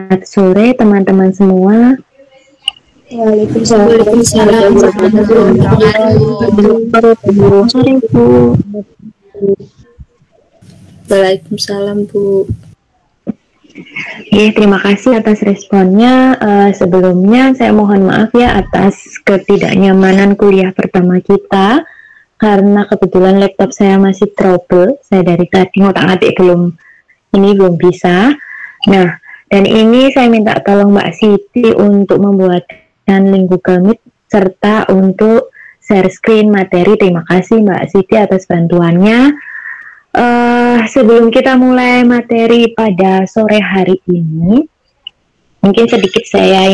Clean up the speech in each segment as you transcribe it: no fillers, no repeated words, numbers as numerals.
Selamat sore teman-teman semua. Waalaikumsalam warahmatullahi Selamat sore Bu. Waalaikumsalam Bu. Terima kasih atas responnya. Sebelumnya saya mohon maaf ya atas ketidaknyamanan kuliah pertama kita karena kebetulan laptop saya masih trouble. Saya dari tadi ngotak-ngatik belum bisa. Nah, dan ini saya minta tolong Mbak Siti untuk membuatkan link Google Meet serta untuk share screen materi. Terima kasih Mbak Siti atas bantuannya. Sebelum kita mulai materi pada sore hari ini, mungkin sedikit saya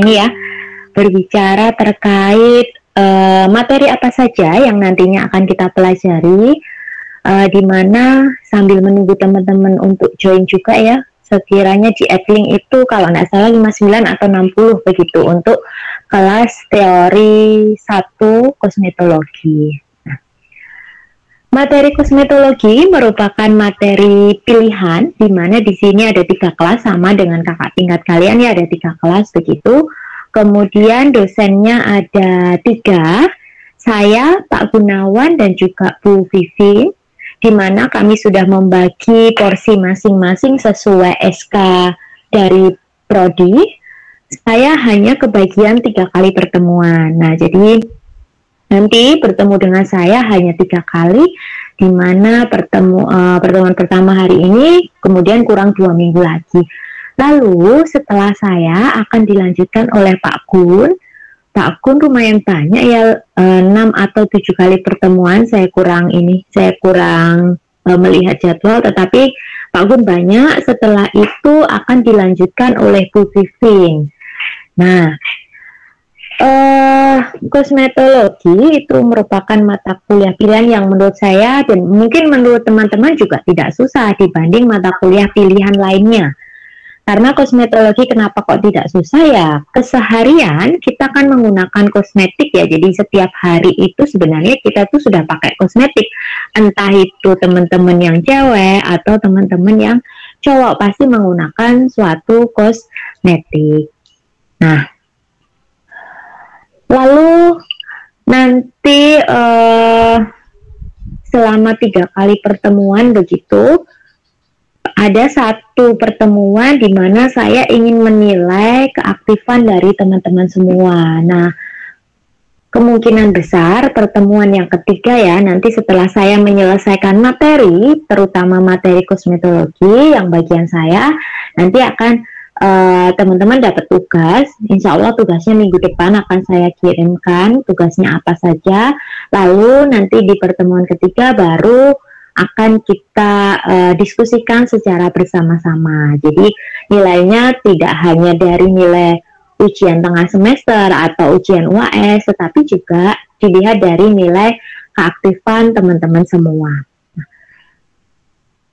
berbicara terkait materi apa saja yang nantinya akan kita pelajari, di mana sambil menunggu teman-teman untuk join juga ya. Sekiranya di Adlink itu kalau nggak salah 59 atau 60 begitu untuk kelas teori 1 kosmetologi. Nah, materi kosmetologi merupakan materi pilihan di mana di sini ada 3 kelas sama dengan kakak tingkat kalian ya, ada 3 kelas begitu. Kemudian dosennya ada 3, saya, Pak Gunawan dan juga Bu Vivi, di mana kami sudah membagi porsi masing-masing sesuai SK dari Prodi. Saya hanya kebagian 3 kali pertemuan. Nah, jadi nanti bertemu dengan saya hanya 3 kali, di mana pertemuan pertama hari ini, kemudian kurang 2 minggu lagi. Lalu setelah saya akan dilanjutkan oleh Pak Gun. Pak Gun lumayan banyak ya, 6 atau 7 kali pertemuan. Saya kurang melihat jadwal, tetapi Pak Gun banyak. Setelah itu akan dilanjutkan oleh Bu Viving. Nah, kosmetologi itu merupakan mata kuliah pilihan yang menurut saya dan mungkin menurut teman-teman juga tidak susah dibanding mata kuliah pilihan lainnya. Karena kosmetologi kenapa kok tidak susah ya? Keseharian kita kan menggunakan kosmetik ya. Jadi setiap hari itu sebenarnya kita tuh sudah pakai kosmetik. Entah itu teman-teman yang cewek atau teman-teman yang cowok pasti menggunakan suatu kosmetik. Nah, lalu nanti selama 3 kali pertemuan begitu, ada satu pertemuan di mana saya ingin menilai keaktifan dari teman-teman semua. Nah, kemungkinan besar pertemuan yang ketiga ya, nanti setelah saya menyelesaikan materi, terutama materi kosmetologi yang bagian saya, nanti akan teman-teman dapat tugas. Insya Allah tugasnya minggu depan akan saya kirimkan, tugasnya apa saja. Lalu nanti di pertemuan ketiga baru akan kita diskusikan secara bersama-sama. Jadi nilainya tidak hanya dari nilai ujian tengah semester atau ujian UAS, tetapi juga dilihat dari nilai keaktifan teman-teman semua.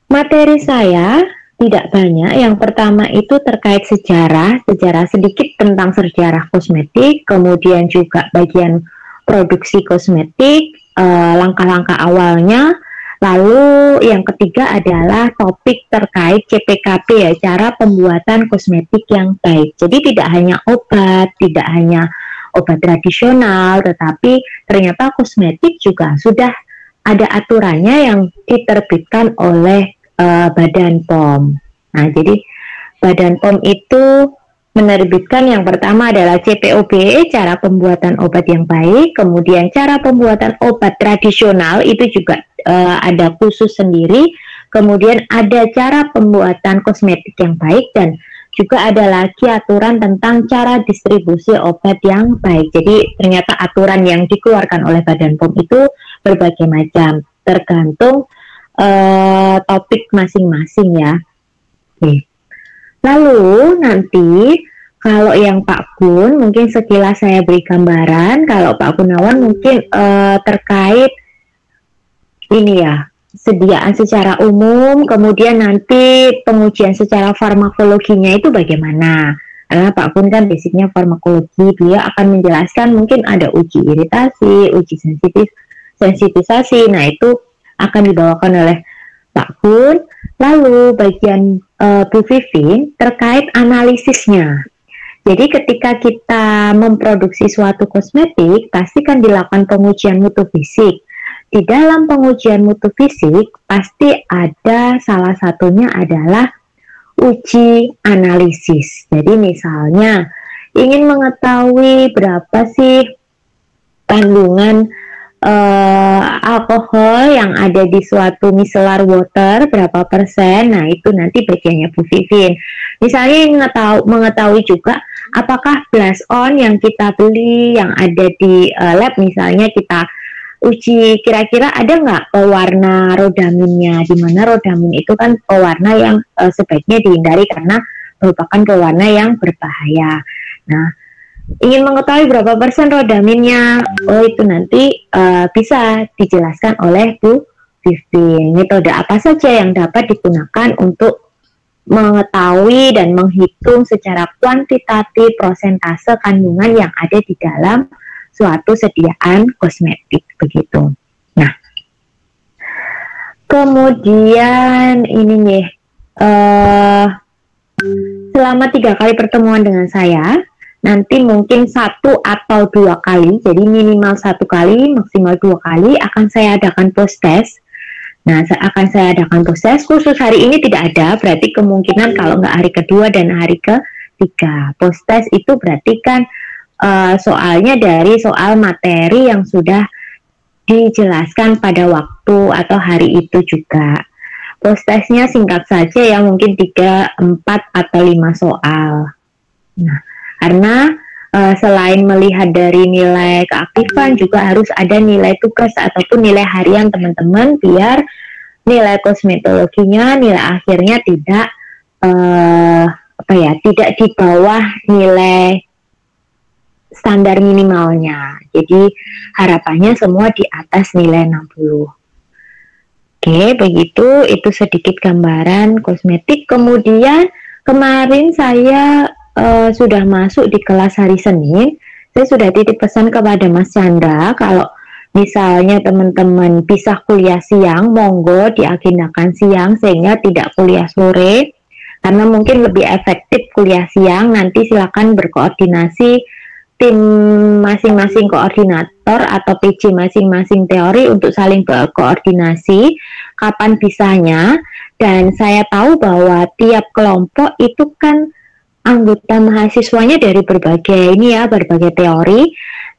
Materi saya tidak banyak. Yang pertama itu terkait sejarah sedikit tentang sejarah kosmetik, kemudian juga bagian produksi kosmetik, langkah-langkah awalnya. Lalu yang ketiga adalah topik terkait CPKP ya, cara pembuatan kosmetik yang baik. Jadi tidak hanya obat tradisional, tetapi ternyata kosmetik juga sudah ada aturannya yang diterbitkan oleh Badan POM. Nah, jadi Badan POM itu menerbitkan yang pertama adalah CPOB, cara pembuatan obat yang baik, kemudian cara pembuatan obat tradisional itu juga ada khusus sendiri, kemudian ada cara pembuatan kosmetik yang baik, dan juga ada lagi aturan tentang cara distribusi obat yang baik. Jadi ternyata aturan yang dikeluarkan oleh Badan POM itu berbagai macam, tergantung topik masing-masing ya. Oke. Lalu nanti kalau yang Pak Gun mungkin sekilas saya beri gambaran, kalau Pak Gunawan mungkin terkait ini ya, sediaan secara umum, kemudian nanti pengujian secara farmakologinya itu bagaimana. Karena Pak Gun kan basicnya farmakologi, dia akan menjelaskan mungkin ada uji iritasi, uji sensitisasi, nah itu akan dibawakan oleh Pak Gun. Lalu bagian Bu Vivin terkait analisisnya. Jadi ketika kita memproduksi suatu kosmetik, pasti kan dilakukan pengujian mutu fisik. Di dalam pengujian mutu fisik, pasti ada salah satunya adalah uji analisis. Jadi misalnya, ingin mengetahui berapa sih kandungan alkohol yang ada di suatu micellar water, berapa persen. Nah, itu nanti bagiannya Bu Vivin. Misalnya mengetahui juga apakah blush on yang kita beli yang ada di lab, misalnya kita uji kira-kira ada nggak pewarna rodaminnya, di mana rodamin itu kan pewarna yang sebaiknya dihindari karena merupakan pewarna yang berbahaya. Nah, ingin mengetahui berapa persen rodaminnya, itu nanti bisa dijelaskan oleh Bu Vivin. Metode apa saja yang dapat digunakan untuk mengetahui dan menghitung secara kuantitatif prosentase kandungan yang ada di dalam suatu sediaan kosmetik, begitu. Nah, kemudian ini nih, selama 3 kali pertemuan dengan saya, nanti mungkin 1 atau 2 kali, jadi minimal 1 kali, maksimal 2 kali akan saya adakan post test. Nah, akan saya adakan post test, khusus hari ini tidak ada, berarti kemungkinan kalau nggak hari kedua dan hari ketiga. Post test itu berarti kan soalnya dari soal materi yang sudah dijelaskan pada waktu atau hari itu juga. Post testnya singkat saja ya, mungkin 3, 4, atau 5 soal. Nah, karena selain melihat dari nilai keaktifan, juga harus ada nilai tugas ataupun nilai harian teman-teman, biar nilai kosmetologinya, nilai akhirnya tidak tidak di bawah nilai standar minimalnya. Jadi harapannya semua di atas nilai 60. Oke, begitu, itu sedikit gambaran kosmetik. Kemudian kemarin saya sudah masuk di kelas hari Senin. Saya sudah titip pesan kepada Mas Chandra, kalau misalnya teman-teman bisa kuliah siang, monggo diagendakan siang sehingga tidak kuliah sore, karena mungkin lebih efektif kuliah siang. Nanti silakan berkoordinasi tim masing-masing koordinator atau PJ masing-masing teori untuk saling berkoordinasi kapan bisanya. Dan saya tahu bahwa tiap kelompok itu kan anggota mahasiswanya dari berbagai teori.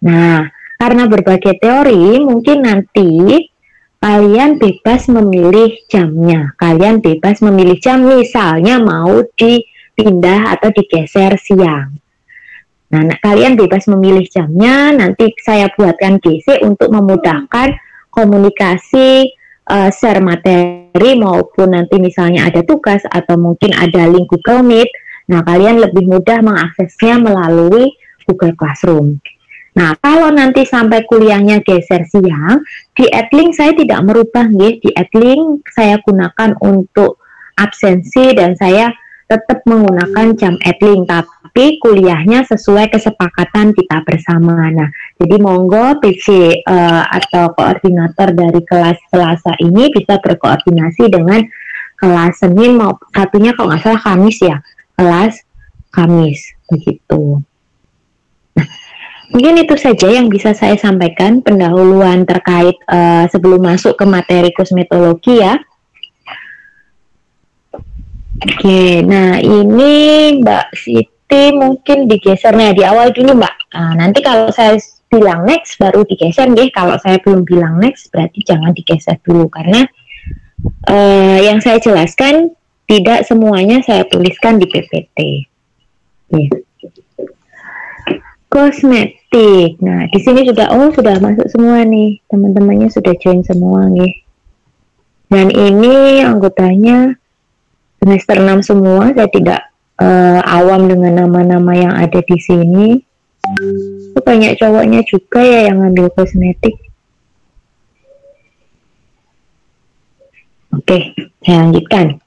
Nah, karena berbagai teori, mungkin nanti kalian bebas memilih jamnya. Kalian bebas memilih jam, misalnya mau dipindah atau digeser siang. Nah, kalian bebas memilih jamnya. Nanti saya buatkan GC untuk memudahkan komunikasi, share materi, maupun nanti misalnya ada tugas atau mungkin ada link Google Meet. Nah, kalian lebih mudah mengaksesnya melalui Google Classroom. Nah, kalau nanti sampai kuliahnya geser siang, di Edlink saya tidak merubah nggih. Di Edlink saya gunakan untuk absensi dan saya tetap menggunakan jam Edlink, tapi kuliahnya sesuai kesepakatan kita bersama. Nah, jadi monggo PC atau koordinator dari kelas Selasa ini bisa berkoordinasi dengan kelas Senin, mau satunya kalau nggak salah Kamis ya, kelas Kamis, begitu. Nah, mungkin itu saja yang bisa saya sampaikan pendahuluan terkait sebelum masuk ke materi kosmetologi ya. Oke, nah ini Mbak Siti mungkin digesernya di awal dulu Mbak. Nah, nanti kalau saya bilang next baru digeser nggih. Kalau saya belum bilang next berarti jangan digeser dulu, karena yang saya jelaskan tidak semuanya saya tuliskan di PPT. Kosmetik. Nah, di sini sudah masuk semua nih. Teman-temannya sudah join semua nih. Dan ini anggotanya semester 6 semua. Saya tidak awam dengan nama-nama yang ada di sini. Banyak cowoknya juga ya yang ngambil kosmetik. Oke, saya lanjutkan.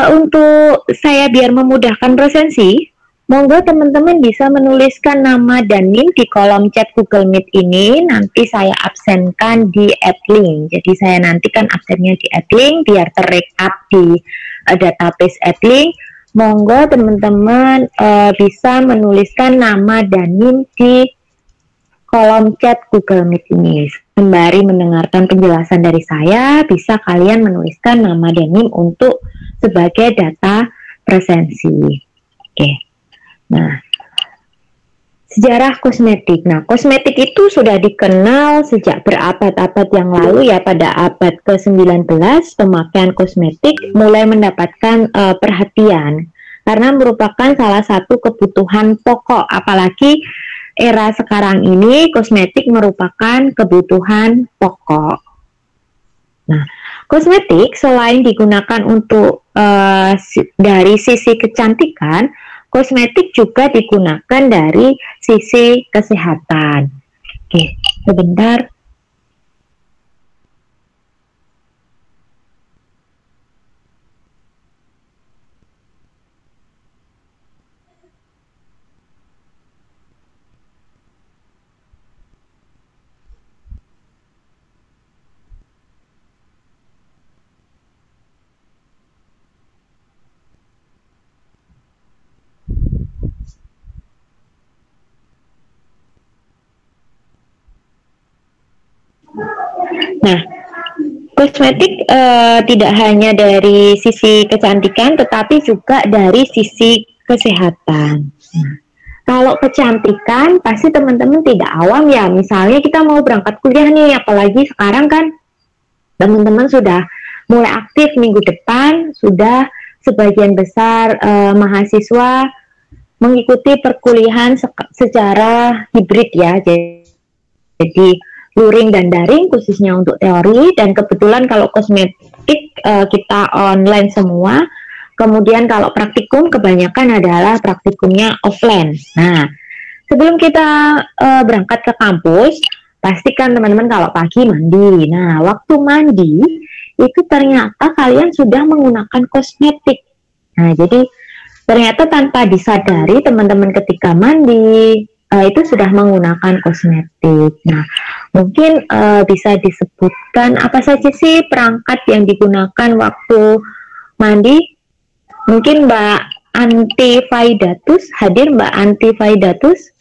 Untuk saya biar memudahkan presensi, Monggo teman-teman bisa menuliskan nama dan NIM di kolom chat Google Meet ini. Nanti saya absenkan di AdLink. Jadi saya nantikan absennya di AdLink biar terekap di database AdLink. Monggo teman-teman bisa menuliskan nama dan NIM di kolom chat Google Meet ini. Sembari mendengarkan penjelasan dari saya, bisa kalian menuliskan nama dan NIM untuk sebagai data presensi. Oke. Nah, sejarah kosmetik. Nah, kosmetik itu sudah dikenal sejak berabad-abad yang lalu ya. Pada abad ke-19, pemakaian kosmetik mulai mendapatkan perhatian karena merupakan salah satu kebutuhan pokok. Apalagi era sekarang ini, kosmetik merupakan kebutuhan pokok. Nah, kosmetik selain digunakan untuk dari sisi kecantikan, kosmetik juga digunakan dari sisi kesehatan. Oke, sebentar. Nah, kosmetik tidak hanya dari sisi kecantikan, tetapi juga dari sisi kesehatan. Nah, kalau kecantikan, pasti teman-teman tidak awam ya. Misalnya kita mau berangkat kuliah nih, apalagi sekarang kan teman-teman sudah mulai aktif minggu depan, sudah sebagian besar mahasiswa mengikuti perkuliahan secara hibrid ya. Jadi luring dan daring khususnya untuk teori, dan kebetulan kalau kosmetik kita online semua. Kemudian kalau praktikum kebanyakan adalah praktikumnya offline. Nah, sebelum kita berangkat ke kampus, pastikan teman-teman kalau pagi mandi. Nah, waktu mandi itu ternyata kalian sudah menggunakan kosmetik. Nah, jadi ternyata tanpa disadari teman-teman ketika mandi itu sudah menggunakan kosmetik. Nah, mungkin bisa disebutkan apa saja sih perangkat yang digunakan waktu mandi? Mungkin Mbak Anti Faidatus, hadir Mbak Anti Faidatus?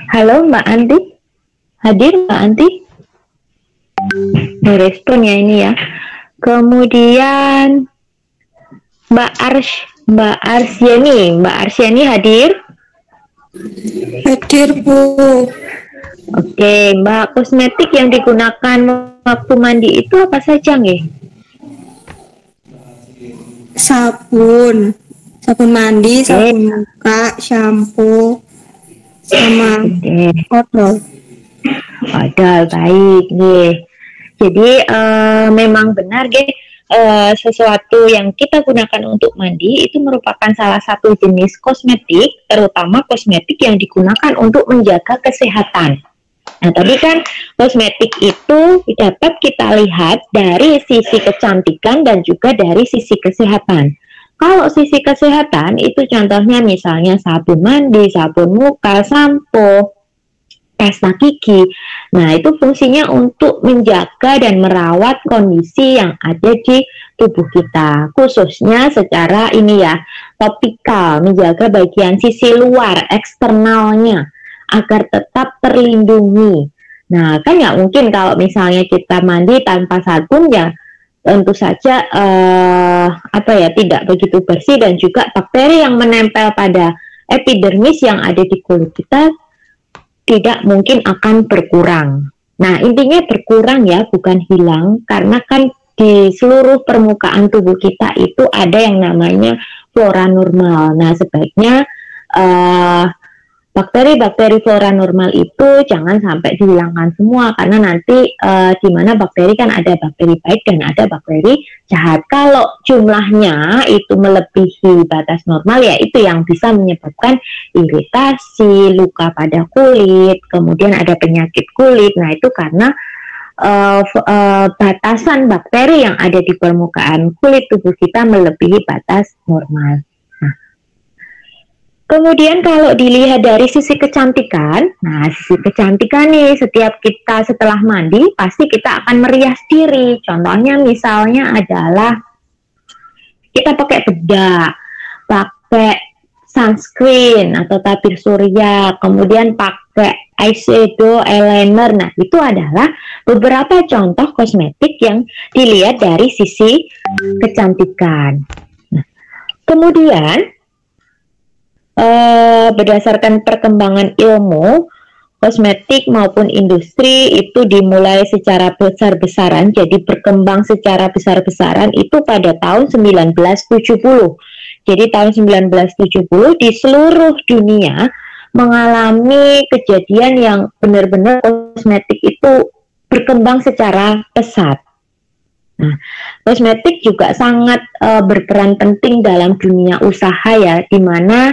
Halo Mbak Anti, hadir Mbak Anti? Merespon ya ini ya. Kemudian Mbak Arsyani hadir? Hadir, Bu. Oke, Mbak, kosmetik yang digunakan waktu mandi itu apa saja nggih? Sabun mandi, sabun muka, shampoo, sama odol. Odol, baik nggih. Jadi memang benar nggih, sesuatu yang kita gunakan untuk mandi itu merupakan salah satu jenis kosmetik, terutama kosmetik yang digunakan untuk menjaga kesehatan. Nah, tadi kan kosmetik itu dapat kita lihat dari sisi kecantikan dan juga dari sisi kesehatan. Kalau sisi kesehatan itu contohnya misalnya sabun mandi, sabun muka, sampo, pasta gigi. Nah, itu fungsinya untuk menjaga dan merawat kondisi yang ada di tubuh kita, khususnya secara ini ya, topikal, menjaga bagian sisi luar, eksternalnya, agar tetap terlindungi. Nah, kan nggak mungkin kalau misalnya kita mandi tanpa sabun ya, tentu saja tidak begitu bersih, dan juga bakteri yang menempel pada epidermis yang ada di kulit kita tidak mungkin akan berkurang. Nah, intinya berkurang ya, bukan hilang, karena kan di seluruh permukaan tubuh kita itu ada yang namanya flora normal. Nah, sebaiknya bakteri-bakteri flora normal itu jangan sampai dihilangkan semua, karena nanti di mana bakteri kan ada bakteri baik dan ada bakteri jahat. Kalau jumlahnya itu melebihi batas normal, ya itu yang bisa menyebabkan iritasi, luka pada kulit, kemudian ada penyakit kulit. Nah itu karena batasan bakteri yang ada di permukaan kulit tubuh kita melebihi batas normal. Kemudian kalau dilihat dari sisi kecantikan, nah sisi kecantikan nih, setiap kita setelah mandi pasti kita akan merias diri. Contohnya misalnya adalah kita pakai bedak, pakai sunscreen atau tabir surya, kemudian pakai eyeshadow, eyeliner. Nah itu adalah beberapa contoh kosmetik yang dilihat dari sisi kecantikan. Nah, kemudian berdasarkan perkembangan ilmu, kosmetik maupun industri itu dimulai secara besar-besaran, jadi berkembang secara besar-besaran itu pada tahun 1970. Jadi tahun 1970 di seluruh dunia mengalami kejadian yang benar-benar kosmetik itu berkembang secara pesat. Nah, kosmetik juga sangat berperan penting dalam dunia usaha ya, di mana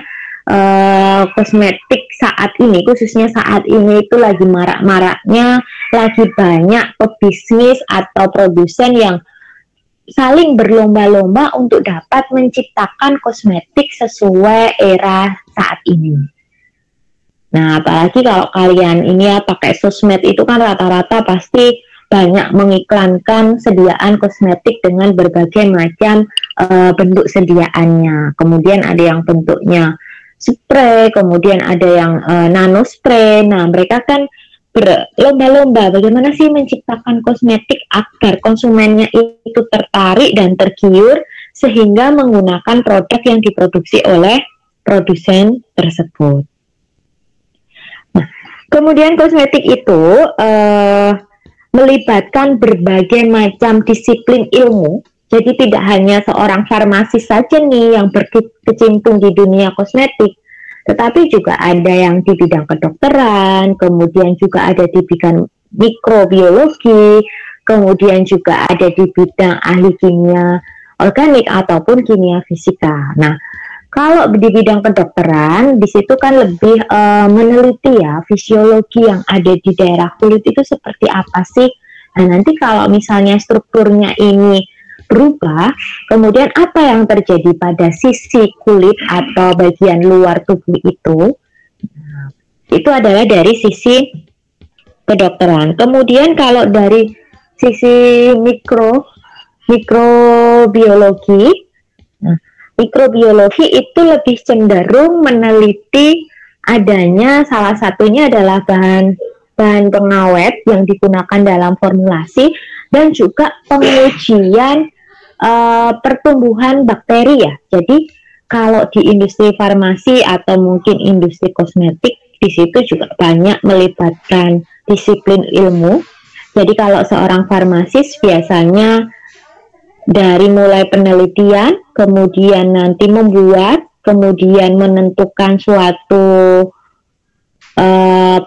kosmetik saat ini, khususnya saat ini itu lagi marak-maraknya, lagi banyak pebisnis atau produsen yang saling berlomba-lomba untuk dapat menciptakan kosmetik sesuai era saat ini. Nah, apalagi kalau kalian ini ya pakai sosmed itu kan rata-rata pasti banyak mengiklankan sediaan kosmetik dengan berbagai macam bentuk sediaannya. Kemudian ada yang bentuknya spray, kemudian ada yang nano spray. Nah, mereka kan berlomba-lomba bagaimana sih menciptakan kosmetik agar konsumennya itu tertarik dan tergiur sehingga menggunakan produk yang diproduksi oleh produsen tersebut. Nah, kemudian kosmetik itu melibatkan berbagai macam disiplin ilmu. Jadi tidak hanya seorang farmasis saja nih yang berkecimpung di dunia kosmetik, tetapi juga ada yang di bidang kedokteran, kemudian juga ada di bidang mikrobiologi, kemudian juga ada di bidang ahli kimia organik ataupun kimia fisika. Nah, kalau di bidang kedokteran, di situ kan lebih meneliti ya fisiologi yang ada di daerah kulit itu seperti apa sih. Nah, nanti kalau misalnya strukturnya ini berubah, kemudian apa yang terjadi pada sisi kulit atau bagian luar tubuh itu adalah dari sisi kedokteran. Kemudian kalau dari sisi mikrobiologi, mikrobiologi itu lebih cenderung meneliti adanya, salah satunya adalah bahan pengawet yang digunakan dalam formulasi dan juga pengujian pertumbuhan bakteri ya. Jadi kalau di industri farmasi atau mungkin industri kosmetik, di situ juga banyak melibatkan disiplin ilmu. Jadi kalau seorang farmasis biasanya dari mulai penelitian, kemudian nanti membuat, kemudian menentukan suatu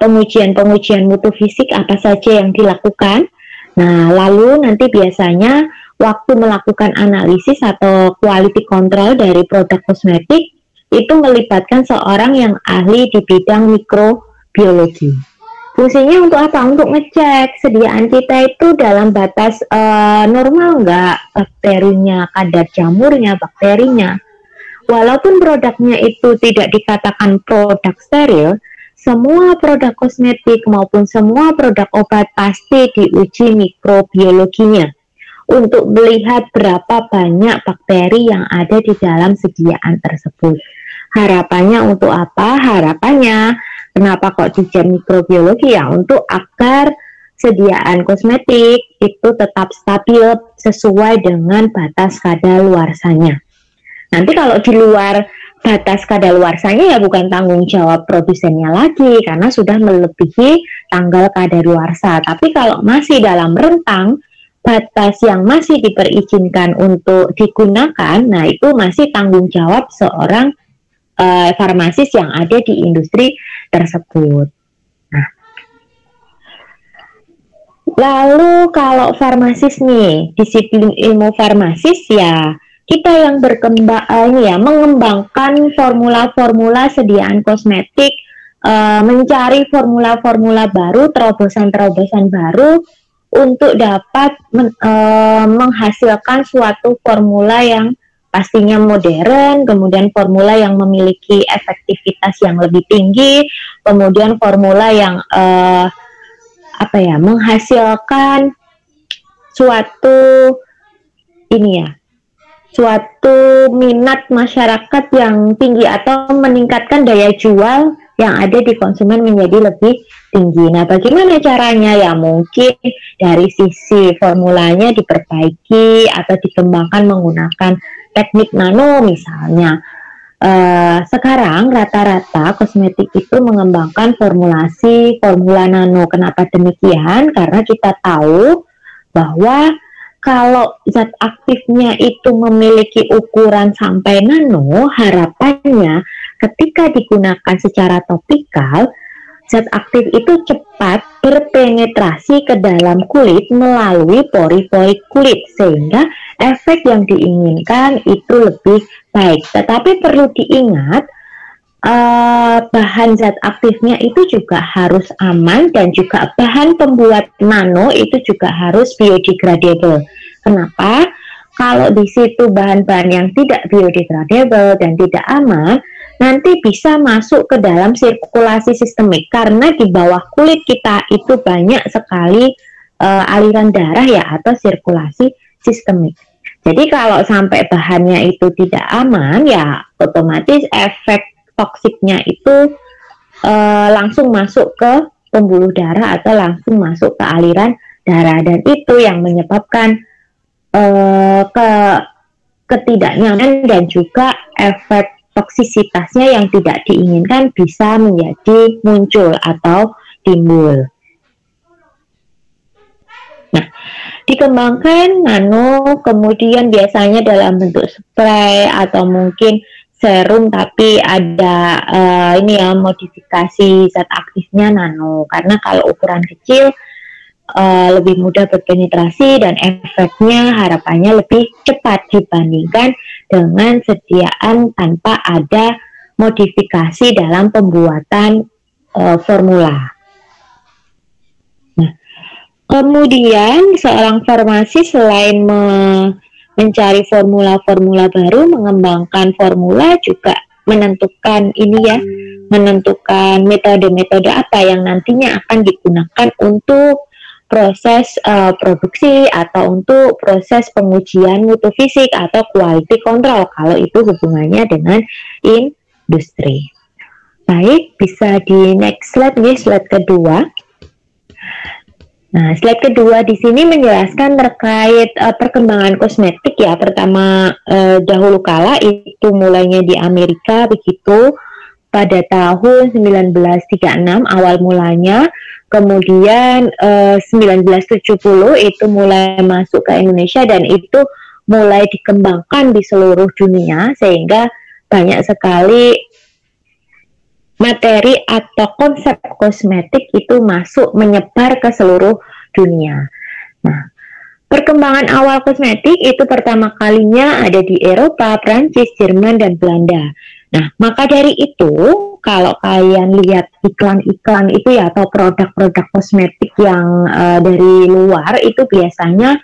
pengujian mutu fisik apa saja yang dilakukan. Nah, lalu nanti biasanya waktu melakukan analisis atau quality control dari produk kosmetik itu melibatkan seorang yang ahli di bidang mikrobiologi. Fungsinya untuk apa? Untuk ngecek sediaan kita itu dalam batas normal enggak, bakterinya, kadar jamurnya, bakterinya. Walaupun produknya itu tidak dikatakan produk steril, semua produk kosmetik maupun semua produk obat pasti diuji mikrobiologinya untuk melihat berapa banyak bakteri yang ada di dalam sediaan tersebut. Harapannya untuk apa? Harapannya kenapa kok diuji mikrobiologi ya? Untuk agar sediaan kosmetik itu tetap stabil sesuai dengan batas kadaluarsanya. Nanti kalau di luar batas kadaluarsanya ya bukan tanggung jawab produsennya lagi karena sudah melebihi tanggal kadaluarsa. Tapi kalau masih dalam rentang batas yang masih diperizinkan untuk digunakan, nah itu masih tanggung jawab seorang farmasis yang ada di industri tersebut. Nah, lalu kalau farmasis nih, disiplin ilmu farmasis ya kita yang mengembangkan formula-formula sediaan kosmetik, mencari formula-formula baru, terobosan-terobosan baru untuk dapat menghasilkan suatu formula yang pastinya modern, kemudian formula yang memiliki efektivitas yang lebih tinggi, kemudian formula yang menghasilkan suatu minat masyarakat yang tinggi atau meningkatkan daya jual yang ada di konsumen menjadi lebih tinggi. Nah, bagaimana caranya? Ya mungkin dari sisi formulanya diperbaiki atau dikembangkan menggunakan teknik nano misalnya. Sekarang rata-rata kosmetik itu mengembangkan formula nano. Kenapa demikian? Karena kita tahu bahwa kalau zat aktifnya itu memiliki ukuran sampai nano, harapannya ketika digunakan secara topikal, zat aktif itu cepat berpenetrasi ke dalam kulit melalui pori-pori kulit, sehingga efek yang diinginkan itu lebih baik. Tetapi perlu diingat, bahan zat aktifnya itu juga harus aman, dan juga bahan pembuat nano itu juga harus biodegradable. Kenapa? Kalau di situ bahan-bahan yang tidak biodegradable dan tidak aman, nanti bisa masuk ke dalam sirkulasi sistemik, karena di bawah kulit kita itu banyak sekali aliran darah ya, atau sirkulasi sistemik. Jadi kalau sampai bahannya itu tidak aman, ya otomatis efek toksiknya itu langsung masuk ke pembuluh darah atau langsung masuk ke aliran darah, dan itu yang menyebabkan ketidaknyamanan dan juga efek toksisitasnya yang tidak diinginkan bisa menjadi muncul atau timbul. Nah, dikembangkan nano kemudian biasanya dalam bentuk spray atau mungkin serum, tapi ada modifikasi zat aktifnya nano, karena kalau ukuran kecil lebih mudah berpenetrasi dan efeknya harapannya lebih cepat dibandingkan dengan sediaan tanpa ada modifikasi dalam pembuatan formula. Nah, kemudian seorang farmasis selain mencari formula-formula baru, mengembangkan formula, juga menentukan menentukan metode-metode apa yang nantinya akan digunakan untuk proses produksi atau untuk proses pengujian mutu fisik atau quality control kalau itu hubungannya dengan industri. Baik, bisa di next slide nih, slide kedua. Nah, slide kedua di sini menjelaskan terkait perkembangan kosmetik ya. Pertama, dahulu kala itu mulainya di Amerika begitu pada tahun 1936 awal mulanya. Kemudian 1970 itu mulai masuk ke Indonesia dan itu mulai dikembangkan di seluruh dunia, sehingga banyak sekali materi atau konsep kosmetik itu masuk menyebar ke seluruh dunia. Nah, perkembangan awal kosmetik itu pertama kalinya ada di Eropa, Prancis, Jerman, dan Belanda. Nah, maka dari itu, kalau kalian lihat iklan-iklan itu ya, atau produk-produk kosmetik yang dari luar, itu biasanya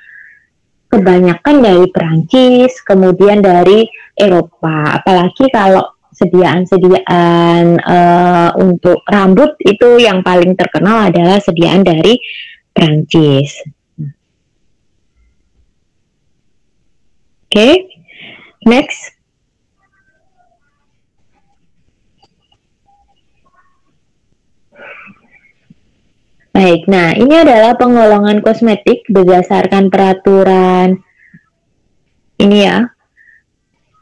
kebanyakan dari Prancis, kemudian dari Eropa. Apalagi kalau sediaan untuk rambut itu yang paling terkenal adalah sediaan dari Prancis. Oke, next. Baik, nah ini adalah penggolongan kosmetik berdasarkan peraturan ini ya,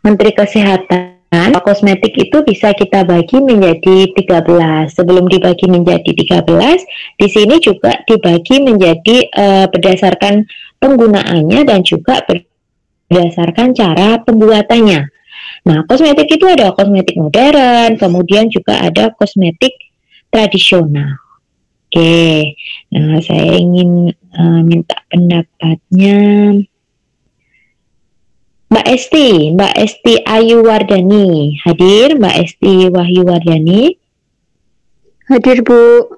Menteri Kesehatan. Kosmetik itu bisa kita bagi menjadi 13. Sebelum dibagi menjadi 13, di sini juga dibagi menjadi berdasarkan penggunaannya dan juga berdasarkan cara pembuatannya. Nah, kosmetik itu ada kosmetik modern, kemudian juga ada kosmetik tradisional. Oke, nah saya ingin minta pendapatnya Mbak Esti Ayu Wardani. Hadir Mbak Esti Wahyu Wardani? Hadir, Bu.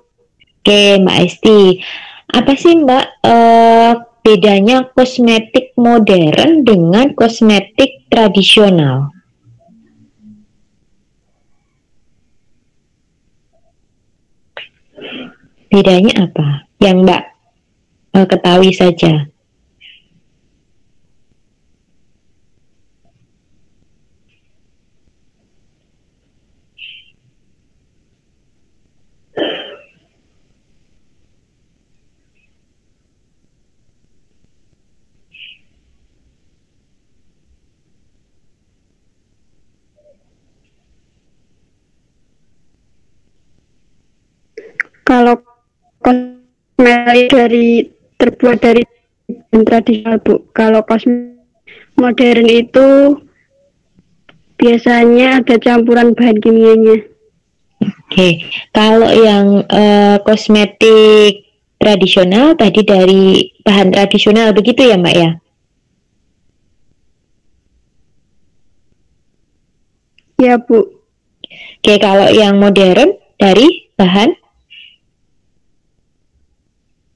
Oke, Mbak Esti. Apa sih Mbak bedanya kosmetik modern dengan kosmetik tradisional? Bedanya apa? Yang Mbak ketahui saja. Kalau kosmetik terbuat dari tradisional, Bu. Kalau kosmetik modern itu biasanya ada campuran bahan kimianya. Oke, kalau yang kosmetik tradisional tadi dari bahan tradisional begitu ya Mbak ya? Ya, Bu. Oke, kalau yang modern dari bahan?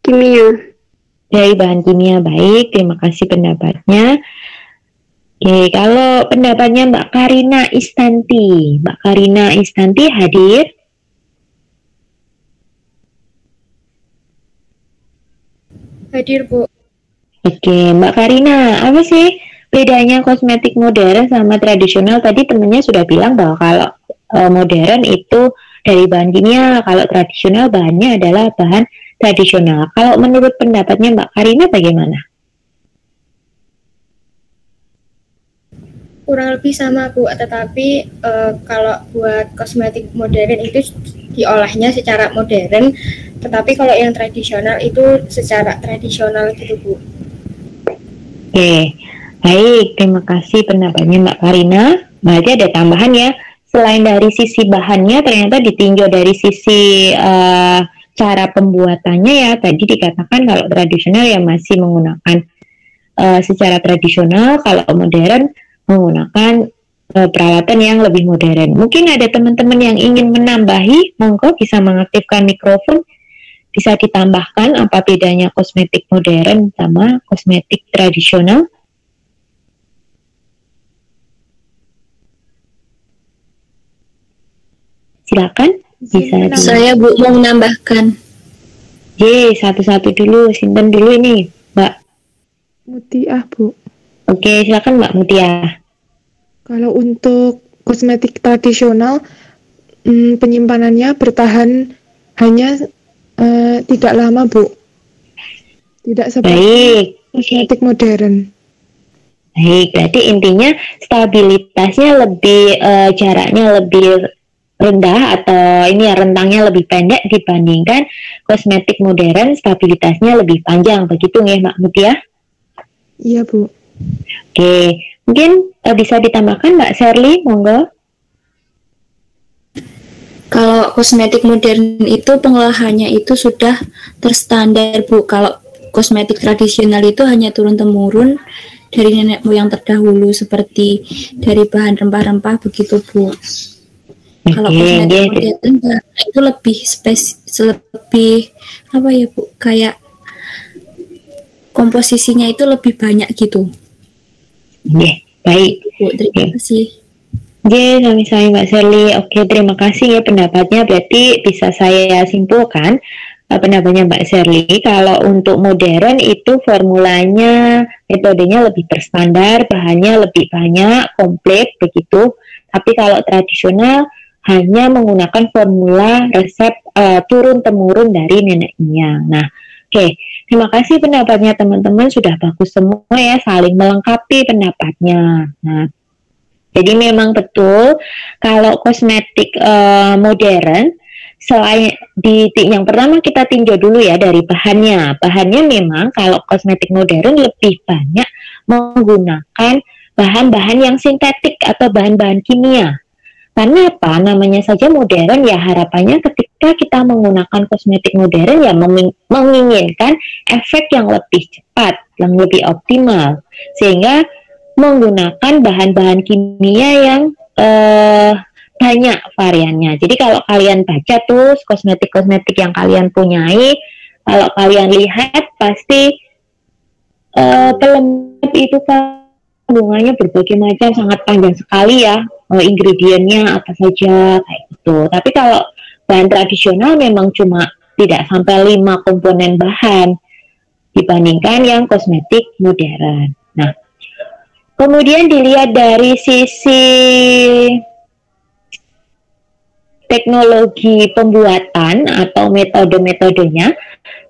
Kimia. Dari bahan kimia, baik, terima kasih pendapatnya. Oke, kalau pendapatnya Mbak Karina Istanti. Mbak Karina Istanti hadir? Hadir, Bu. Oke, Mbak Karina, apa sih bedanya kosmetik modern sama tradisional? Tadi temennya sudah bilang bahwa kalau modern itu dari bahan kimia, kalau tradisional bahannya adalah bahan tradisional. Kalau menurut pendapatnya Mbak Karina bagaimana? Kurang lebih sama, Bu, tetapi kalau buat kosmetik modern itu diolahnya secara modern, tetapi kalau yang tradisional itu secara tradisional gitu, Bu. Oke, baik, terima kasih pendapatnya Mbak Karina. Berarti ada tambahan ya, selain dari sisi bahannya ternyata ditinjau dari sisi cara pembuatannya ya. Tadi dikatakan kalau tradisional ya masih menggunakan secara tradisional, kalau modern menggunakan peralatan yang lebih modern. Mungkin ada teman-teman yang ingin menambahi, monggo bisa mengaktifkan mikrofon, bisa ditambahkan apa bedanya kosmetik modern sama kosmetik tradisional. Silakan. Bisa saya Bu mau menambahkan. Satu-satu dulu, simpen dulu ini, Mbak Mutiah, Bu. Oke, silakan Mbak Mutia. Kalau untuk kosmetik tradisional, penyimpanannya bertahan hanya tidak lama, Bu. Tidak seperti kosmetik modern. Baik, berarti intinya stabilitasnya lebih, jaraknya lebih rendah atau ini ya rentangnya lebih pendek dibandingkan kosmetik modern, stabilitasnya lebih panjang, begitu ya Mbak Mutia? Iya, Bu. Oke, mungkin bisa ditambahkan Mbak Sherly, monggo. Kalau kosmetik modern itu pengolahannya itu sudah terstandar, Bu. Kalau kosmetik tradisional itu hanya turun-temurun dari nenek moyang terdahulu, seperti dari bahan rempah-rempah begitu, Bu. Kalau kosmetik modern itu lebih apa ya, Bu? Kayak komposisinya itu lebih banyak gitu. Baik. Bu, terima kasih. Sami-sami Mbak Sherly. Oke, terima kasih ya pendapatnya. Berarti bisa saya simpulkan pendapatnya Mbak Sherly, kalau untuk modern itu formulanya, metodenya lebih terstandar, bahannya lebih banyak, komplit begitu. Tapi kalau tradisional hanya menggunakan formula resep turun-temurun dari nenek moyang. Nah, oke, terima kasih pendapatnya teman-teman, sudah bagus semua ya, saling melengkapi pendapatnya. Nah, jadi memang betul kalau kosmetik modern, selain yang pertama kita tinjau dulu ya dari bahannya. Bahannya memang kalau kosmetik modern lebih banyak menggunakan bahan-bahan yang sintetik atau bahan-bahan kimia. Karena apa? Namanya saja modern ya, harapannya ketika ketika kita menggunakan kosmetik modern ya menginginkan efek yang lebih cepat, yang lebih optimal, sehingga menggunakan bahan-bahan kimia yang banyak variannya. Jadi kalau kalian baca tuh kosmetik-kosmetik yang kalian punyai, kalau kalian lihat pasti pelembab itu kandungannya berbagai macam, sangat panjang sekali ya, ingredientnya apa saja kayak gitu. Tapi kalau bahan tradisional memang cuma tidak sampai 5 komponen bahan dibandingkan yang kosmetik modern. Nah, kemudian dilihat dari sisi teknologi pembuatan atau metode-metodenya.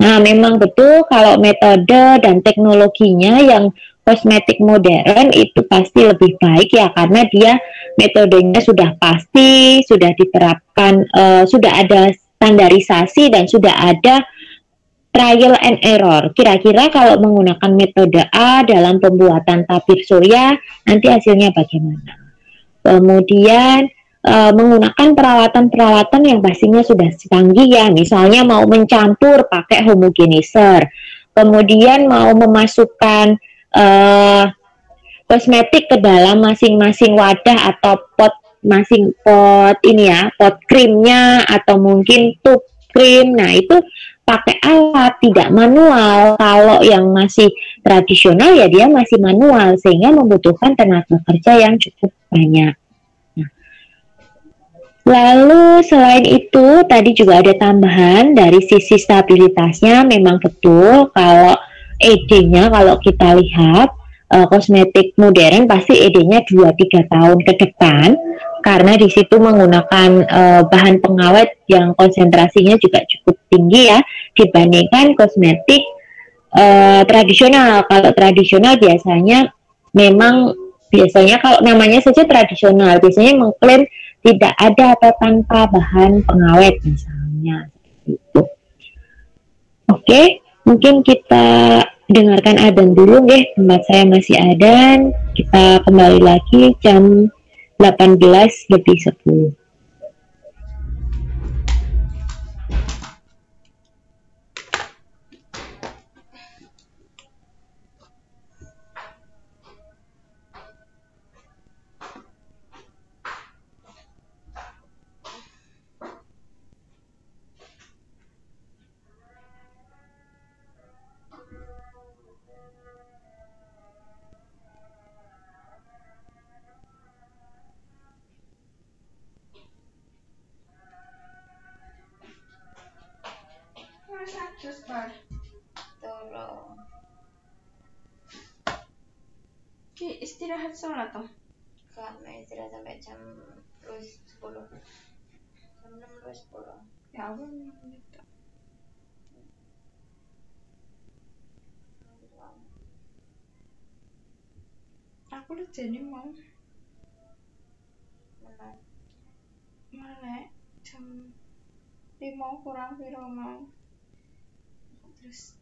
Nah, memang betul kalau metode dan teknologinya yang kosmetik modern itu pasti lebih baik ya, karena dia metodenya sudah pasti, sudah diterapkan, sudah ada standarisasi dan sudah ada trial and error. Kira-kira kalau menggunakan metode A dalam pembuatan tabir surya, nanti hasilnya bagaimana? Kemudian menggunakan peralatan-peralatan yang pastinya sudah canggih ya, misalnya mau mencampur pakai homogenizer, kemudian mau memasukkan kosmetik ke dalam masing-masing wadah atau pot, pot ini ya, pot krimnya atau mungkin tube krim. Nah, itu pakai alat, tidak manual. Kalau yang masih tradisional ya dia masih manual, sehingga membutuhkan tenaga kerja yang cukup banyak. Lalu selain itu tadi juga ada tambahan dari sisi stabilitasnya. Memang betul kalau ED-nya kalau kita lihat kosmetik modern pasti ED-nya 2-3 tahun ke depan, karena di situ menggunakan bahan pengawet yang konsentrasinya juga cukup tinggi ya dibandingkan kosmetik tradisional. Kalau tradisional biasanya kalau namanya saja tradisional, biasanya mengklaim tidak ada atau tanpa bahan pengawet misalnya itu. Oke, mungkin kita dengarkan adzan dulu deh, tempat saya masih adzan. Kita kembali lagi jam 18:10. Tolong. Ki istirahat sholat toh? Kami istirahat sampai jam 10. Jam 6:10. Ya aku menit. Aku udah jadi mau. Mana? Jam 5 kurang piro mau. Terus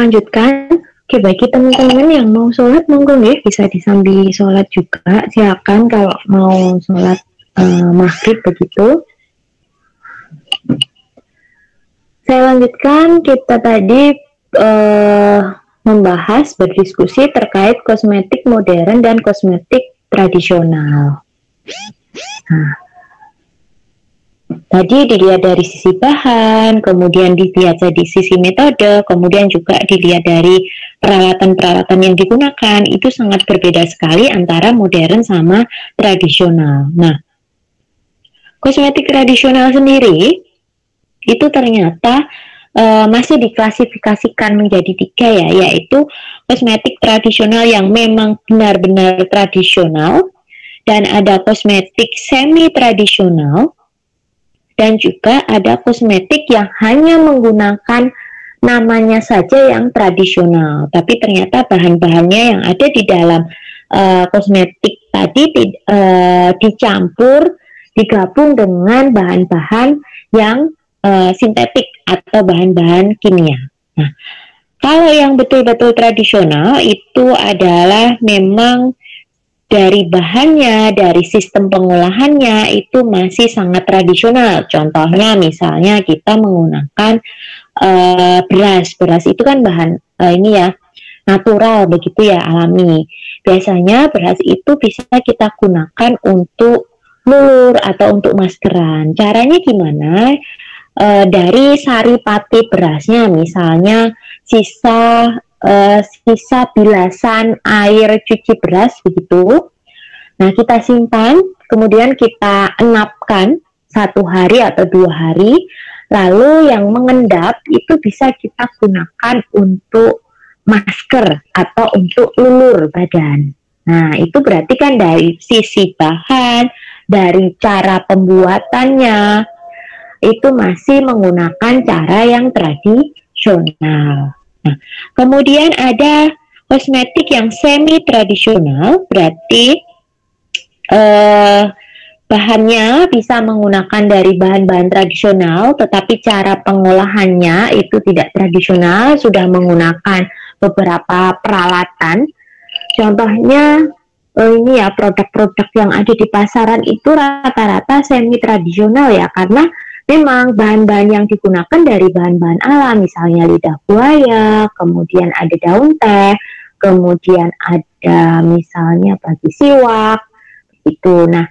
lanjutkan. Oke, bagi teman-teman yang mau sholat, monggo ya, bisa disambi sholat juga. Silakan kalau mau sholat maghrib begitu. Saya lanjutkan, kita tadi membahas, berdiskusi terkait kosmetik modern dan kosmetik tradisional. Nah, tadi dilihat dari sisi bahan, kemudian dilihat dari sisi metode, kemudian juga dilihat dari peralatan-peralatan yang digunakan. Itu sangat berbeda sekali antara modern sama tradisional. Nah, kosmetik tradisional sendiri itu ternyata masih diklasifikasikan menjadi 3 ya, yaitu kosmetik tradisional yang memang benar-benar tradisional, dan ada kosmetik semi-tradisional, dan juga ada kosmetik yang hanya menggunakan namanya saja yang tradisional, tapi ternyata bahan-bahannya yang ada di dalam kosmetik tadi dicampur, digabung dengan bahan-bahan yang sintetik atau bahan-bahan kimia. Nah, kalau yang betul-betul tradisional itu adalah memang dari bahannya, dari sistem pengolahannya itu masih sangat tradisional. Contohnya misalnya kita menggunakan beras. Beras itu kan bahan ini ya, natural begitu ya, alami. Biasanya beras itu bisa kita gunakan untuk lulur atau untuk maskeran. Caranya gimana? Dari sari pati berasnya, misalnya sisa bilasan air cuci beras begitu. Nah, kita simpan, kemudian kita enapkan 1 hari atau 2 hari, lalu yang mengendap itu bisa kita gunakan untuk masker atau untuk lulur badan. Nah, itu berarti kan dari sisi bahan, dari cara pembuatannya, itu masih menggunakan cara yang tradisional. Nah, kemudian ada kosmetik yang semi tradisional, berarti bahannya bisa menggunakan dari bahan-bahan tradisional, tetapi cara pengolahannya itu tidak tradisional, sudah menggunakan beberapa peralatan. Contohnya ini ya, produk-produk yang ada di pasaran itu rata-rata semi tradisional ya, karena memang bahan-bahan yang digunakan dari bahan-bahan alam, misalnya lidah buaya, kemudian ada daun teh, kemudian ada misalnya bagi siwak, itu. Nah,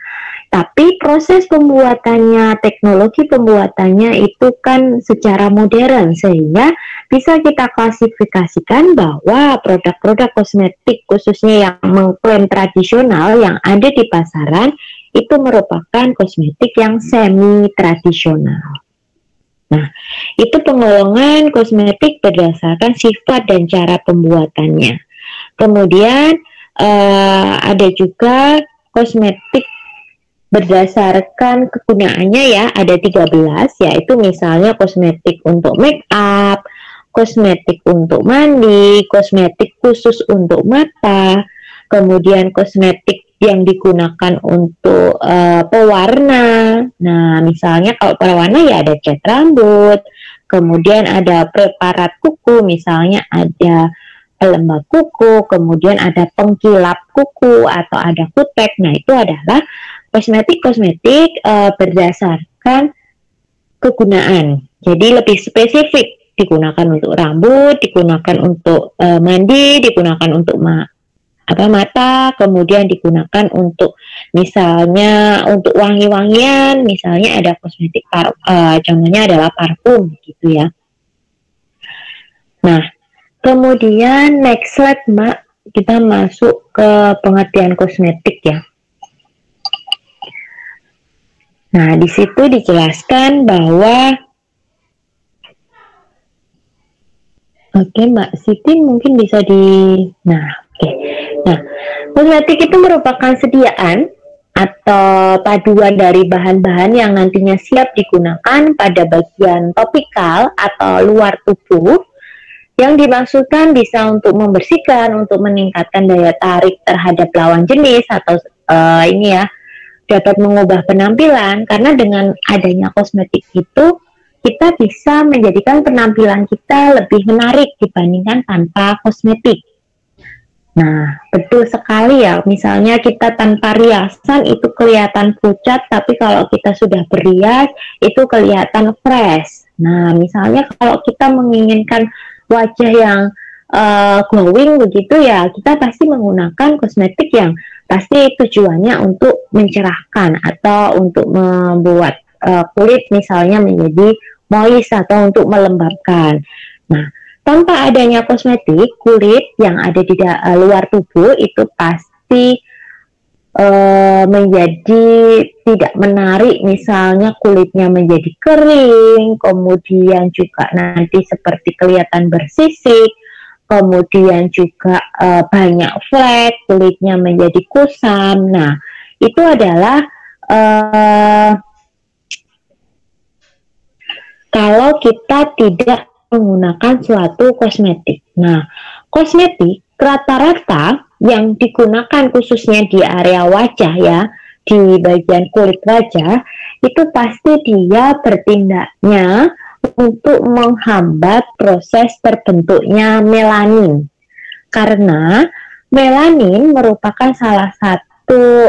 tapi proses pembuatannya, teknologi pembuatannya itu kan secara modern, sehingga bisa kita klasifikasikan bahwa produk-produk kosmetik khususnya yang mengklaim tradisional yang ada di pasaran itu merupakan kosmetik yang semi tradisional. Nah, itu penggolongan kosmetik berdasarkan sifat dan cara pembuatannya. Kemudian ada juga kosmetik berdasarkan kegunaannya ya, ada 13, yaitu misalnya kosmetik untuk make up, kosmetik untuk mandi, kosmetik khusus untuk mata, kemudian kosmetik yang digunakan untuk pewarna. Nah, misalnya kalau pewarna ya ada cat rambut, kemudian ada preparat kuku, misalnya ada pelembab kuku, kemudian ada pengkilap kuku atau ada kutek. Nah, itu adalah kosmetik-kosmetik berdasarkan kegunaan. Jadi lebih spesifik, digunakan untuk rambut, digunakan untuk mandi, digunakan untuk mata, kemudian digunakan untuk misalnya untuk wangi-wangian, misalnya ada kosmetik contohnya adalah parfum gitu ya. Nah, kemudian next slide Mbak, kita masuk ke pengertian kosmetik ya. Nah, di situ dijelaskan bahwa Mbak Siti mungkin bisa Nah, kosmetik itu merupakan sediaan atau paduan dari bahan-bahan yang nantinya siap digunakan pada bagian topikal atau luar tubuh, yang dimaksudkan bisa untuk membersihkan, untuk meningkatkan daya tarik terhadap lawan jenis atau dapat mengubah penampilan, karena dengan adanya kosmetik itu kita bisa menjadikan penampilan kita lebih menarik dibandingkan tanpa kosmetik. Nah, betul sekali ya, misalnya kita tanpa riasan itu kelihatan pucat, tapi kalau kita sudah berias itu kelihatan fresh. Nah, misalnya kalau kita menginginkan wajah yang glowing begitu ya, kita pasti menggunakan kosmetik yang pasti tujuannya untuk mencerahkan atau untuk membuat kulit misalnya menjadi moist atau untuk melembabkan. Nah, tanpa adanya kosmetik, kulit yang ada di luar tubuh itu pasti menjadi tidak menarik, misalnya kulitnya menjadi kering, kemudian juga nanti seperti kelihatan bersisik, kemudian juga banyak flek, kulitnya menjadi kusam. Nah, itu adalah kalau kita tidak menggunakan suatu kosmetik. Nah, kosmetik rata-rata yang digunakan khususnya di area wajah ya, di bagian kulit wajah, itu pasti dia bertindaknya untuk menghambat proses terbentuknya melanin. Karena melanin merupakan salah satu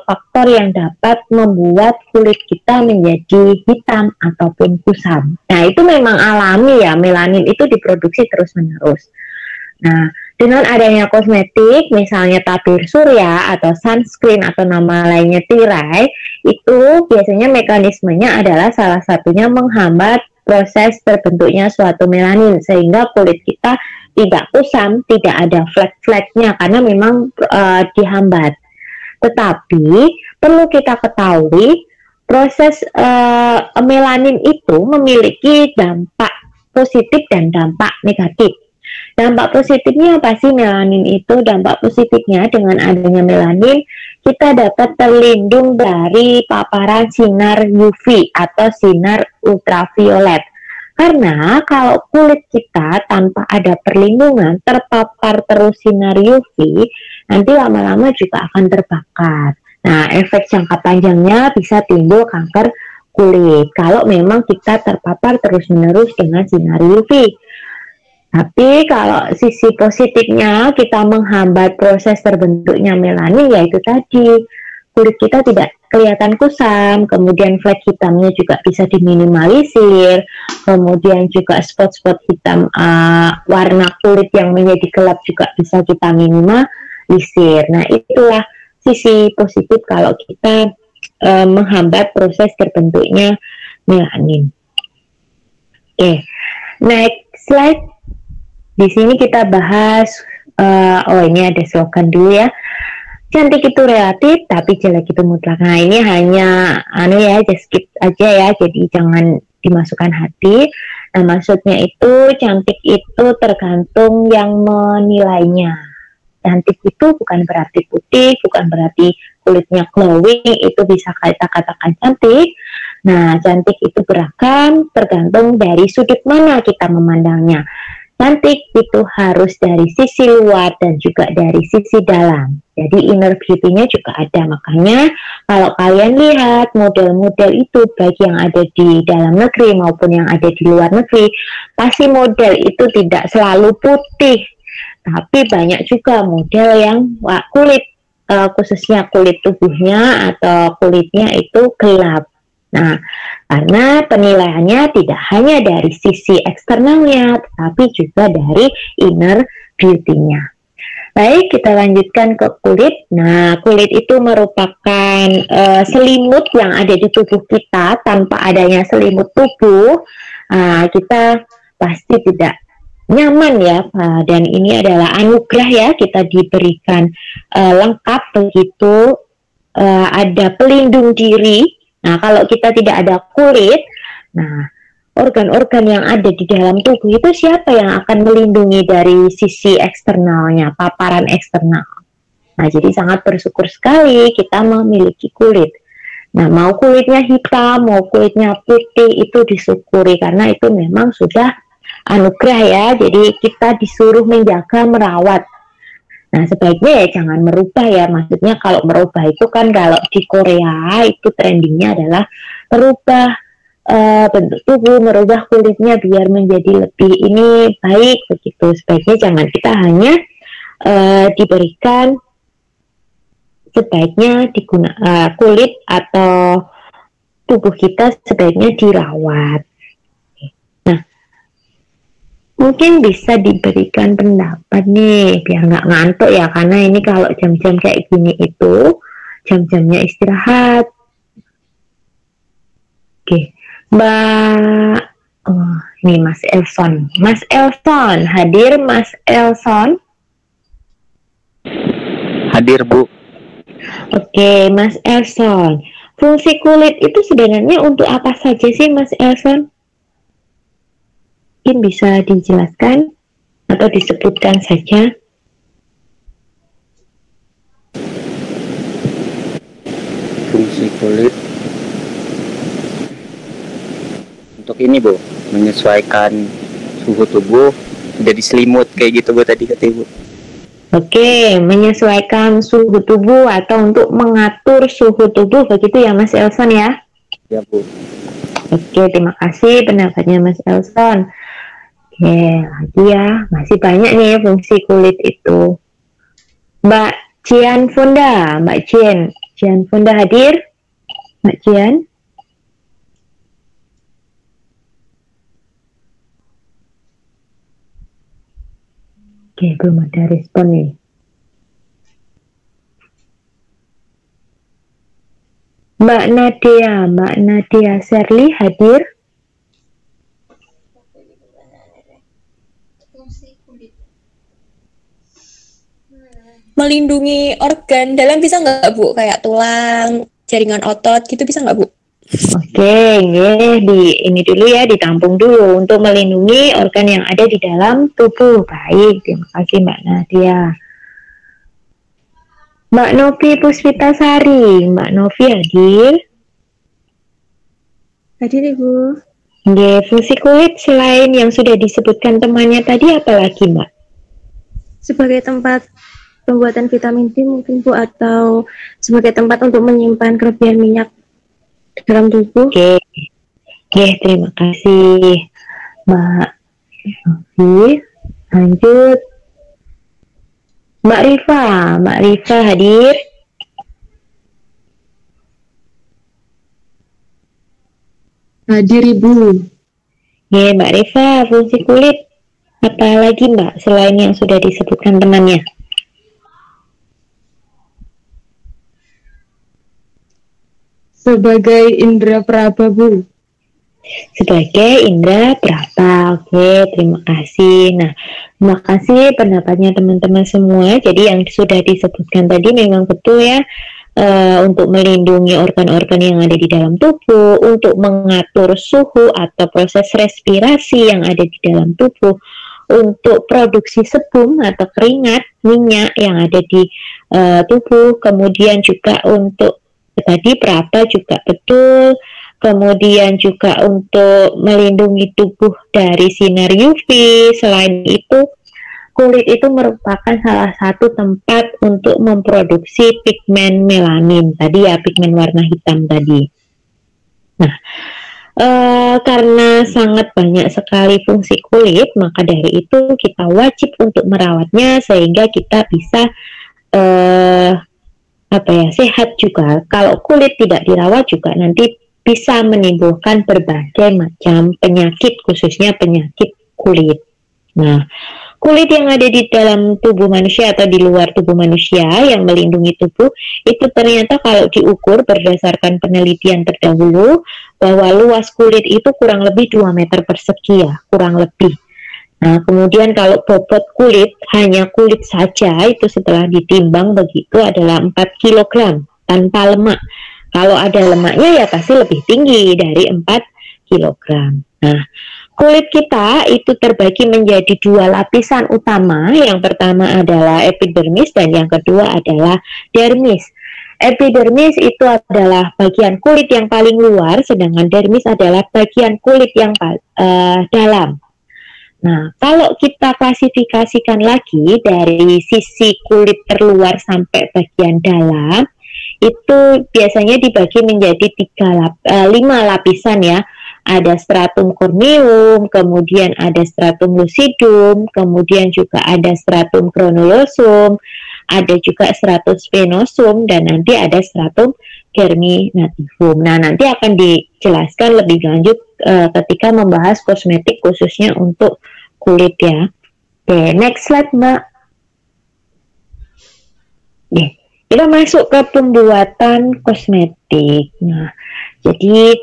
faktor yang dapat membuat kulit kita menjadi hitam ataupun kusam. Nah, itu memang alami ya, melanin itu diproduksi terus-menerus. Nah, dengan adanya kosmetik, misalnya tabir surya atau sunscreen atau nama lainnya tirai, itu biasanya mekanismenya adalah salah satunya menghambat proses terbentuknya suatu melanin, sehingga kulit kita tidak kusam, tidak ada flek-fleknya karena memang dihambat. Tetapi perlu kita ketahui proses melanin itu memiliki dampak positif dan dampak negatif. Dampak positifnya apa sih melanin itu? Dampak positifnya dengan adanya melanin kita dapat terlindung dari paparan sinar UV atau sinar ultraviolet. Karena kalau kulit kita tanpa ada perlindungan terpapar terus sinar UV, nanti lama-lama juga akan terbakar. Nah, efek jangka panjangnya bisa timbul kanker kulit kalau memang kita terpapar terus-menerus dengan sinar UV. Tapi kalau sisi positifnya kita menghambat proses terbentuknya melanin, yaitu tadi kulit kita tidak kelihatan kusam, kemudian flek hitamnya juga bisa diminimalisir, kemudian juga spot-spot hitam warna kulit yang menjadi gelap juga bisa kita minimalisir. Nah, itulah sisi positif kalau kita menghambat proses terbentuknya melanin. Oke, next slide. Di sini kita bahas, ini ada slogan dulu ya. Cantik itu relatif, tapi jelek itu mutlak. Nah, ini hanya just skip aja ya, jadi jangan dimasukkan hati. Nah, maksudnya itu cantik itu tergantung yang menilainya. Cantik itu bukan berarti putih, bukan berarti kulitnya glowing, itu bisa kita katakan cantik. Nah, cantik itu beragam, tergantung dari sudut mana kita memandangnya. Cantik itu harus dari sisi luar dan juga dari sisi dalam. Jadi inner beauty-nya juga ada. Makanya kalau kalian lihat model-model itu, baik yang ada di dalam negeri maupun yang ada di luar negeri, pasti model itu tidak selalu putih. Tapi banyak juga model yang kulit, khususnya kulit tubuhnya atau kulitnya itu gelap. Nah, karena penilaiannya tidak hanya dari sisi eksternalnya, tetapi juga dari inner beauty-nya. Baik, kita lanjutkan ke kulit. Nah, kulit itu merupakan selimut yang ada di tubuh kita. Tanpa adanya selimut tubuh, kita pasti tidak nyaman ya. Dan ini adalah anugerah ya, kita diberikan lengkap begitu, ada pelindung diri. Nah, kalau kita tidak ada kulit, nah organ-organ yang ada di dalam tubuh itu siapa yang akan melindungi dari sisi eksternalnya, paparan eksternal. Nah, jadi sangat bersyukur sekali kita memiliki kulit. Nah, mau kulitnya hitam, mau kulitnya putih, itu disyukuri karena itu memang sudah anugerah ya. Jadi kita disuruh menjaga, merawat. Nah, sebaiknya ya jangan merubah ya. Maksudnya kalau merubah itu kan kalau di Korea itu trendingnya adalah merubah bentuk tubuh, merubah kulitnya biar menjadi lebih ini baik begitu. Sebaiknya jangan kita hanya diberikan, sebaiknya kulit atau tubuh kita sebaiknya dirawat. Nah, mungkin bisa diberikan pendapat nih biar nggak ngantuk ya, karena ini kalau jam-jam kayak gini itu jam-jamnya istirahat. Oke, Mbak, ini Mas Elson. Mas Elson, hadir Mas Elson? Hadir, Bu. Oke, Mas Elson. Fungsi kulit itu sebenarnya untuk apa saja sih, Mas Elson? Mungkin bisa dijelaskan atau disebutkan saja. Fungsi kulit untuk ini, Bu, menyesuaikan suhu tubuh jadi selimut kayak gitu, Bu, tadi kata Ibu. Oke, menyesuaikan suhu tubuh atau untuk mengatur suhu tubuh begitu ya Mas Elson ya? Ya, Bu. Oke, terima kasih pendapatnya Mas Elson. Oke, lagi ya, masih banyak nih fungsi kulit itu. Mbak Cian Funda, Mbak Cian Funda hadir? Mbak Cian? Oke, belum ada respon nih. Mbak Nadia Sherly hadir? Fungsi kulit. Melindungi organ dalam bisa nggak, Bu? Kayak tulang, jaringan otot gitu bisa nggak, Bu? Oke, ini dulu ya, ditampung dulu untuk melindungi organ yang ada di dalam tubuh. Baik, terima kasih Mbak Nadia. Mbak Novi Puspitasari, Mbak Novi hadir? Hadir, Ibu. Oke, fungsi kulit selain yang sudah disebutkan temannya tadi apa lagi, Mbak? Sebagai tempat pembuatan vitamin D mungkin, Bu, atau sebagai tempat untuk menyimpan kelebihan minyak dalam tubuh. Oke, terima kasih Mbak Novi. Lanjut Mbak Rifa hadir? Hadir, Ibu. Ya, Mbak Rifa, fungsi kulit apa lagi Mbak selain yang sudah disebutkan temannya? Sebagai indera peraba, Bu. Sebagai indera peraba. Oke, terima kasih. Nah, terima kasih pendapatnya teman-teman semua. Jadi yang sudah disebutkan tadi memang betul ya, untuk melindungi organ-organ yang ada di dalam tubuh, untuk mengatur suhu atau proses respirasi yang ada di dalam tubuh, untuk produksi sebum atau keringat, minyak yang ada di tubuh, kemudian juga untuk tadi peraba juga betul, kemudian juga untuk melindungi tubuh dari sinar UV. Selain itu, kulit itu merupakan salah satu tempat untuk memproduksi pigmen melanin tadi ya, pigmen warna hitam tadi. Nah, karena sangat banyak sekali fungsi kulit, maka dari itu kita wajib untuk merawatnya sehingga kita bisa sehat juga. Kalau kulit tidak dirawat juga nanti bisa menimbulkan berbagai macam penyakit, khususnya penyakit kulit. Nah, kulit yang ada di dalam tubuh manusia atau di luar tubuh manusia yang melindungi tubuh itu ternyata kalau diukur berdasarkan penelitian terdahulu bahwa luas kulit itu kurang lebih 2 meter persegi ya, kurang lebih. Nah, kemudian kalau bobot kulit, hanya kulit saja itu setelah ditimbang begitu adalah 4 kg tanpa lemak. Kalau ada lemaknya ya pasti lebih tinggi dari 4 kg. Nah, kulit kita itu terbagi menjadi 2 lapisan utama. Yang pertama adalah epidermis dan yang kedua adalah dermis. Epidermis itu adalah bagian kulit yang paling luar, sedangkan dermis adalah bagian kulit yang dalam. Nah, kalau kita klasifikasikan lagi dari sisi kulit terluar sampai bagian dalam, itu biasanya dibagi menjadi 5 lapisan ya. ada stratum corneum, kemudian ada stratum lucidum, kemudian juga ada stratum granulosum, ada juga stratum spinosum, dan nanti ada stratum germinativum. Nah, nanti akan dijelaskan lebih lanjut ketika membahas kosmetik khususnya untuk kulit ya. Oke, next slide Mbak. Oke, kita masuk ke pembuatan kosmetik. Nah, jadi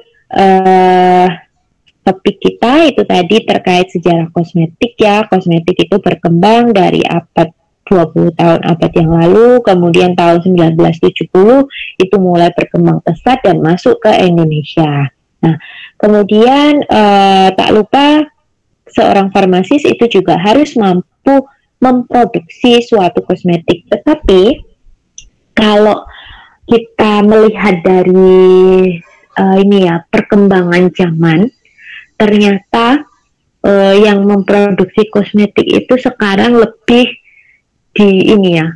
topik kita itu tadi terkait sejarah kosmetik ya. Kosmetik itu berkembang dari abad 20 tahun abad yang lalu, kemudian tahun 1970 itu mulai berkembang pesat dan masuk ke Indonesia. Nah, kemudian tak lupa seorang farmasis itu juga harus mampu memproduksi suatu kosmetik. Tetapi kalau kita melihat dari ini ya, perkembangan zaman, ternyata yang memproduksi kosmetik itu sekarang lebih di ini ya,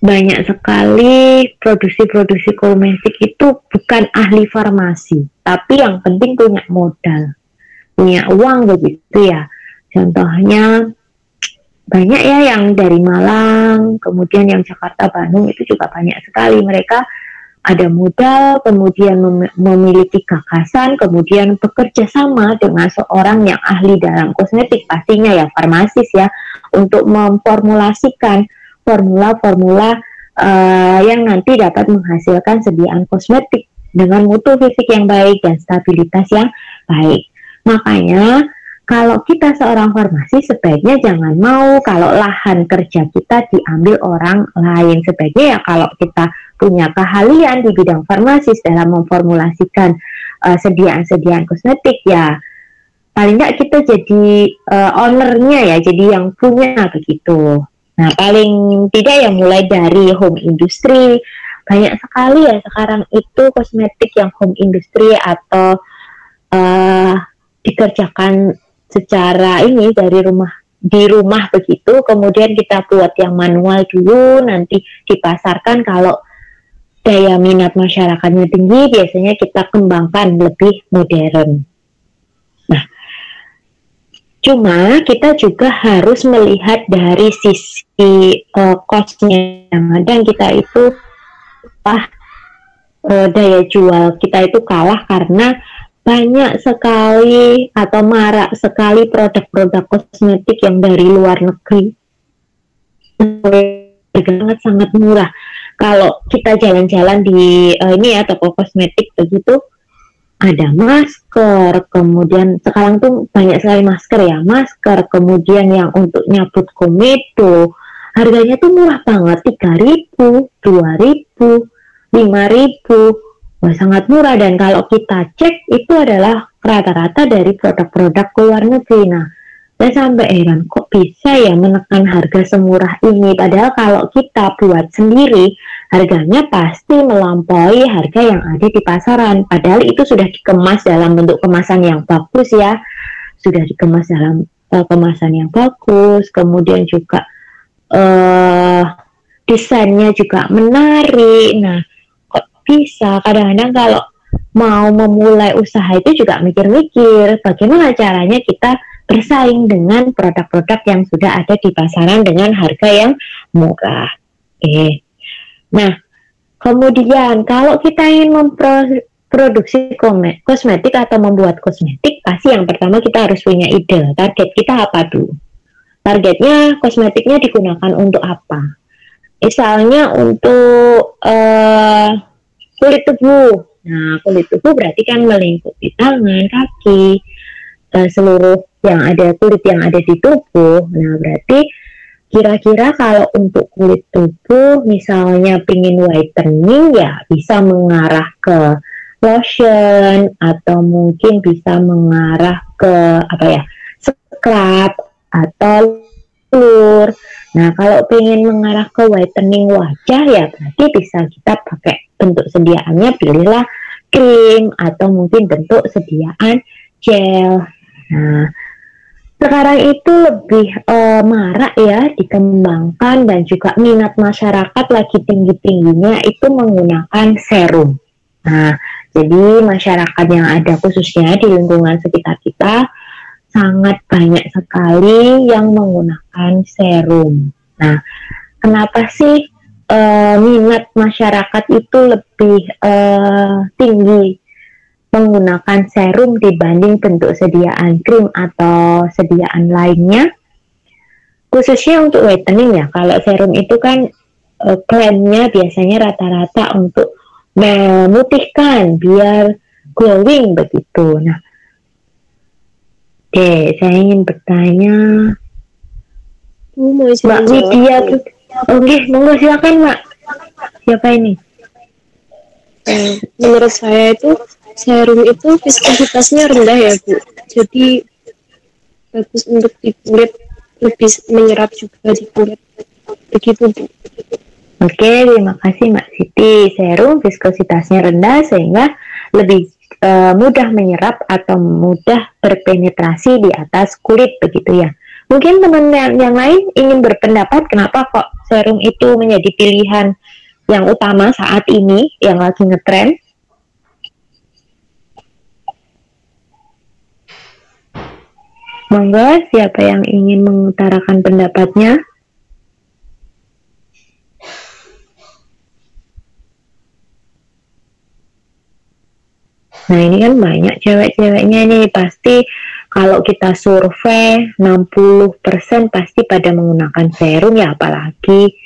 banyak sekali produksi kosmetik itu bukan ahli farmasi, tapi yang penting punya modal, punya uang begitu ya. Contohnya banyak ya yang dari Malang, kemudian yang Jakarta, Bandung itu juga banyak sekali. Mereka ada modal, kemudian memiliki gagasan, kemudian bekerja sama dengan seorang yang ahli dalam kosmetik, pastinya ya farmasis ya, untuk memformulasikan formula-formula yang nanti dapat menghasilkan sediaan kosmetik dengan mutu fisik yang baik dan stabilitas yang baik. Makanya kalau kita seorang farmasi sebaiknya jangan mau kalau lahan kerja kita diambil orang lain. Sebaiknya ya kalau kita punya keahlian di bidang farmasis dalam memformulasikan sediaan-sediaan kosmetik ya, paling nggak kita jadi ownernya ya, jadi yang punya begitu. Nah, paling tidak ya mulai dari home industry. Banyak sekali ya sekarang itu kosmetik yang home industry atau dikerjakan secara ini dari di rumah begitu, kemudian kita buat yang manual dulu, nanti dipasarkan. Kalau daya minat masyarakatnya tinggi, biasanya kita kembangkan lebih modern. Nah, cuma kita juga harus melihat dari sisi cost-nya. Kadang kita itu daya jual kita itu kalah karena banyak sekali atau marak sekali produk-produk kosmetik yang dari luar negeri. Sangat murah. Kalau kita jalan-jalan di ini ya toko kosmetik begitu, ada masker, kemudian sekarang tuh banyak sekali masker ya, masker, kemudian yang untuk nyabut komedo, harganya tuh murah banget, 3.000, 2.000, 5.000. Wah, sangat murah. Dan kalau kita cek itu adalah rata-rata dari produk-produk luar negeri. Nah, saya sampai heran kok bisa ya menekan harga semurah ini, padahal kalau kita buat sendiri harganya pasti melampaui harga yang ada di pasaran. Padahal itu sudah dikemas dalam bentuk kemasan yang bagus ya, sudah dikemas dalam kemasan yang bagus, kemudian juga desainnya juga menarik. Nah, bisa kadang-kadang kalau mau memulai usaha itu juga mikir-mikir bagaimana caranya kita bersaing dengan produk-produk yang sudah ada di pasaran dengan harga yang murah. Oke. Nah, kemudian kalau kita ingin memproduksi kosmetik atau membuat kosmetik, pasti yang pertama kita harus punya ide. Target kita apa dulu? Targetnya kosmetiknya digunakan untuk apa? Misalnya untuk kulit tubuh. Nah, kulit tubuh berarti kan melingkupi tangan, kaki, seluruh yang ada kulit yang ada di tubuh. Nah, berarti kira-kira kalau untuk kulit tubuh misalnya pingin whitening ya bisa mengarah ke lotion atau mungkin bisa mengarah ke apa ya, scrub atau lur. Nah, kalau pengen mengarah ke whitening wajah ya berarti bisa kita pakai bentuk sediaannya, pilihlah krim atau mungkin bentuk sediaan gel. Nah, sekarang itu lebih marak ya dikembangkan dan juga minat masyarakat lagi tinggi-tingginya itu menggunakan serum. Nah, Jadi masyarakat yang ada khususnya di lingkungan sekitar kita sangat banyak sekali yang menggunakan serum. Nah, kenapa sih minat masyarakat itu lebih tinggi menggunakan serum dibanding bentuk sediaan krim atau sediaan lainnya? Khususnya untuk whitening ya, kalau serum itu kan klaimnya biasanya rata-rata untuk memutihkan biar glowing begitu. Nah, saya ingin bertanya, Mbak Widya, oke, monggo silakan Mbak. Siapa ini? Menurut saya itu serum itu viskositasnya rendah ya Bu, jadi bagus untuk di kulit, lebih menyerap juga di kulit, begitu Bu. Oke, terima kasih Mbak Siti. Serum viskositasnya rendah sehingga lebih mudah menyerap atau mudah berpenetrasi di atas kulit begitu ya. Mungkin teman yang lain ingin berpendapat kenapa kok serum itu menjadi pilihan yang utama saat ini yang lagi ngetren. Monggo, siapa yang ingin mengutarakan pendapatnya? Nah, ini kan banyak cewek-ceweknya nih, pasti kalau kita survei 60% pasti pada menggunakan serum ya, apalagi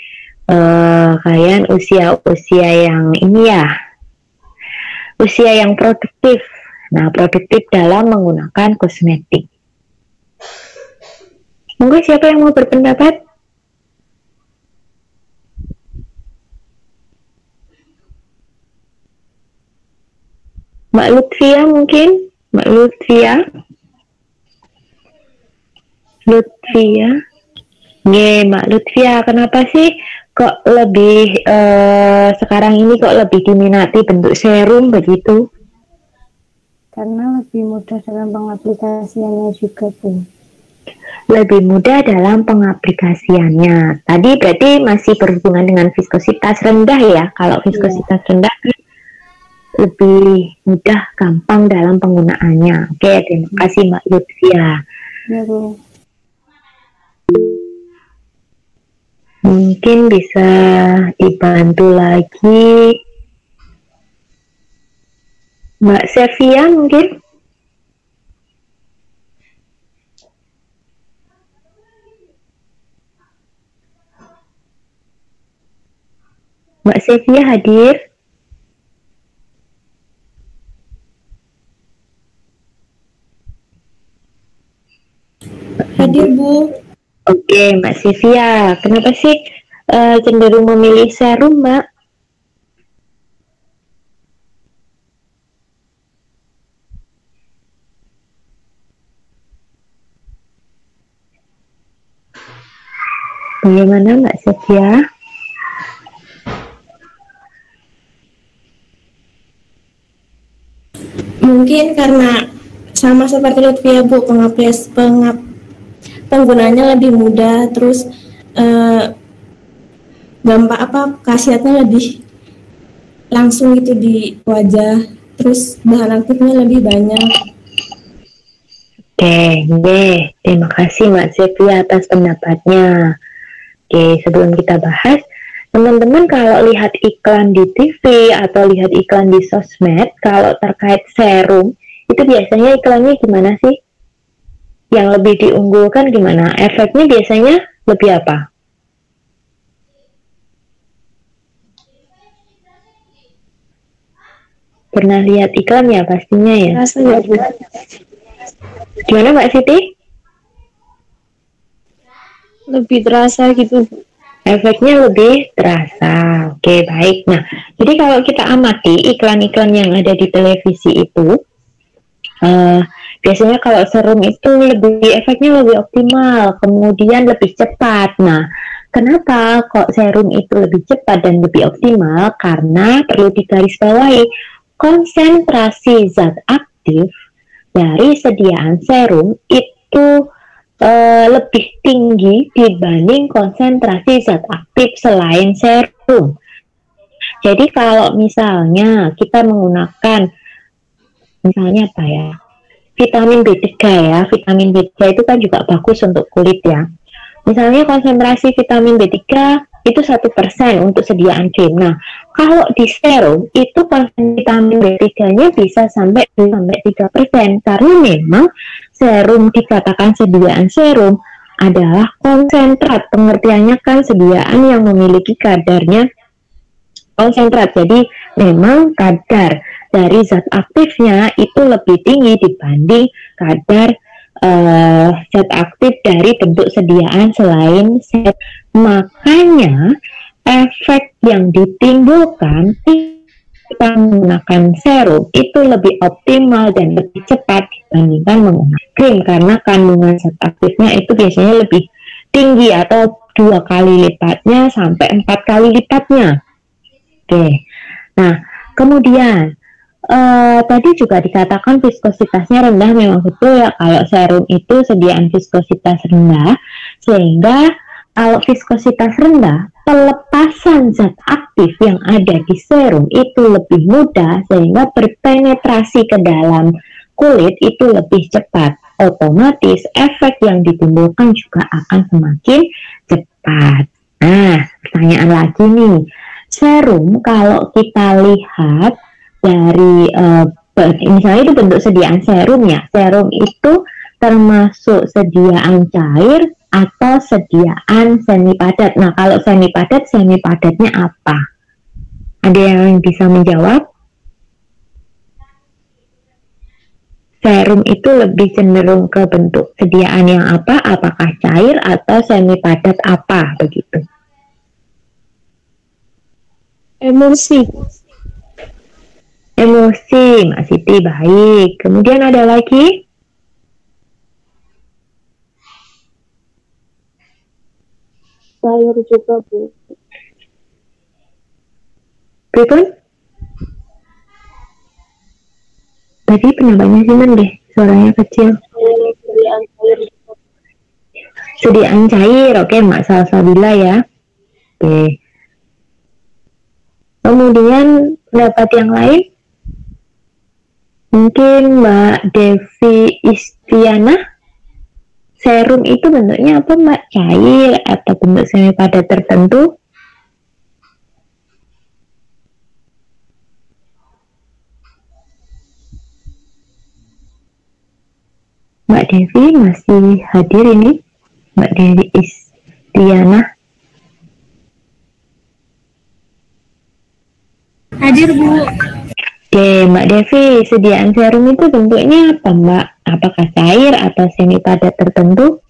kalian usia-usia yang ini ya, usia yang produktif. Nah, produktif dalam menggunakan kosmetik. Monggo siapa yang mau berpendapat? Mbak Lutfia mungkin? Mbak Lutfia? Mbak Lutfia, kenapa sih kok lebih sekarang ini kok lebih diminati bentuk serum begitu? Karena lebih mudah dalam pengaplikasiannya juga Bu. Lebih mudah dalam pengaplikasiannya. Tadi berarti masih berhubungan dengan viskositas rendah ya. Kalau viskositas rendah lebih mudah, gampang dalam penggunaannya. Oke, terima kasih Mbak Lutfia. Ya Bu. Mungkin bisa dibantu lagi Mbak Sevia mungkin? Mbak Sevia hadir? Hadir Bu. Oke, Mbak Sevia, kenapa sih cenderung memilih serum, Mbak? Bagaimana Mbak Sevia? Mungkin karena sama seperti Lutfia Bu, penggunaannya lebih mudah, terus gampang khasiatnya lebih langsung gitu di wajah, terus bahan aktifnya lebih banyak. Oke, terima kasih Mbak Sevia atas pendapatnya. Oke, sebelum kita bahas, teman-teman kalau lihat iklan di TV atau lihat iklan di sosmed, kalau terkait serum, itu biasanya iklannya gimana sih? Yang lebih diunggulkan gimana? Efeknya biasanya lebih apa? Pernah lihat iklan ya pastinya ya? Rasanya Bu. Gimana Mbak Siti? Lebih terasa gitu Bu. Efeknya lebih terasa. Oke, baik. Nah, jadi kalau kita amati iklan-iklan yang ada di televisi itu, biasanya kalau serum itu efeknya lebih optimal, kemudian lebih cepat. Nah, kenapa kok serum itu lebih cepat dan lebih optimal? Karena perlu digarisbawahi, konsentrasi zat aktif dari sediaan serum itu lebih tinggi dibanding konsentrasi zat aktif selain serum. Jadi kalau misalnya kita menggunakan misalnya apa ya, vitamin B3 ya, vitamin B3 itu kan juga bagus untuk kulit ya. Misalnya konsentrasi vitamin B3 itu 1% untuk sediaan krim. Nah, kalau di serum itu konsentrasi vitamin B3-nya bisa sampai 3% karena memang serum dikatakan sediaan serum adalah konsentrat. Pengertiannya kan sediaan yang memiliki kadarnya konsentrat. Jadi memang kadar dari zat aktifnya itu lebih tinggi dibanding kadar zat aktif dari bentuk sediaan selain serum. Makanya efek yang ditimbulkan kita menggunakan serum itu lebih optimal dan lebih cepat dibandingkan menggunakan krim karena kandungan zat aktifnya itu biasanya lebih tinggi atau 2 kali lipatnya sampai 4 kali lipatnya. Oke, nah kemudian tadi juga dikatakan viskositasnya rendah, memang betul ya kalau serum itu sediaan viskositas rendah, sehingga kalau viskositas rendah, pelepasan zat aktif yang ada di serum itu lebih mudah sehingga berpenetrasi ke dalam kulit itu lebih cepat. Otomatis efek yang ditimbulkan juga akan semakin cepat. Nah, pertanyaan lagi nih, serum kalau kita lihat dari misalnya itu bentuk sediaan serum ya, serum itu termasuk sediaan cair atau sediaan semi padat. Nah, kalau semi padatnya apa? Ada yang bisa menjawab? Serum itu lebih cenderung ke bentuk sediaan yang apa? Apakah cair atau semi padat apa? Begitu. Emosi, Mbak Siti, baik. Kemudian ada lagi? cair juga Bu. Betul? Tadi pendapatnya Simon deh, suaranya kecil. Sediaan cair, oke Mbak Salsabila ya. Oke. Kemudian pendapat yang lain? Mungkin Mbak Devi Istiana. Serum itu bentuknya apa Mbak? Cair atau bentuk semi padat tertentu? Mbak Devi masih hadir ini? Mbak Devi Istiana. Hadir Bu. Oke, Mbak Devi, sediaan serum itu bentuknya apa Mbak? Apakah cair atau semi padat tertentu?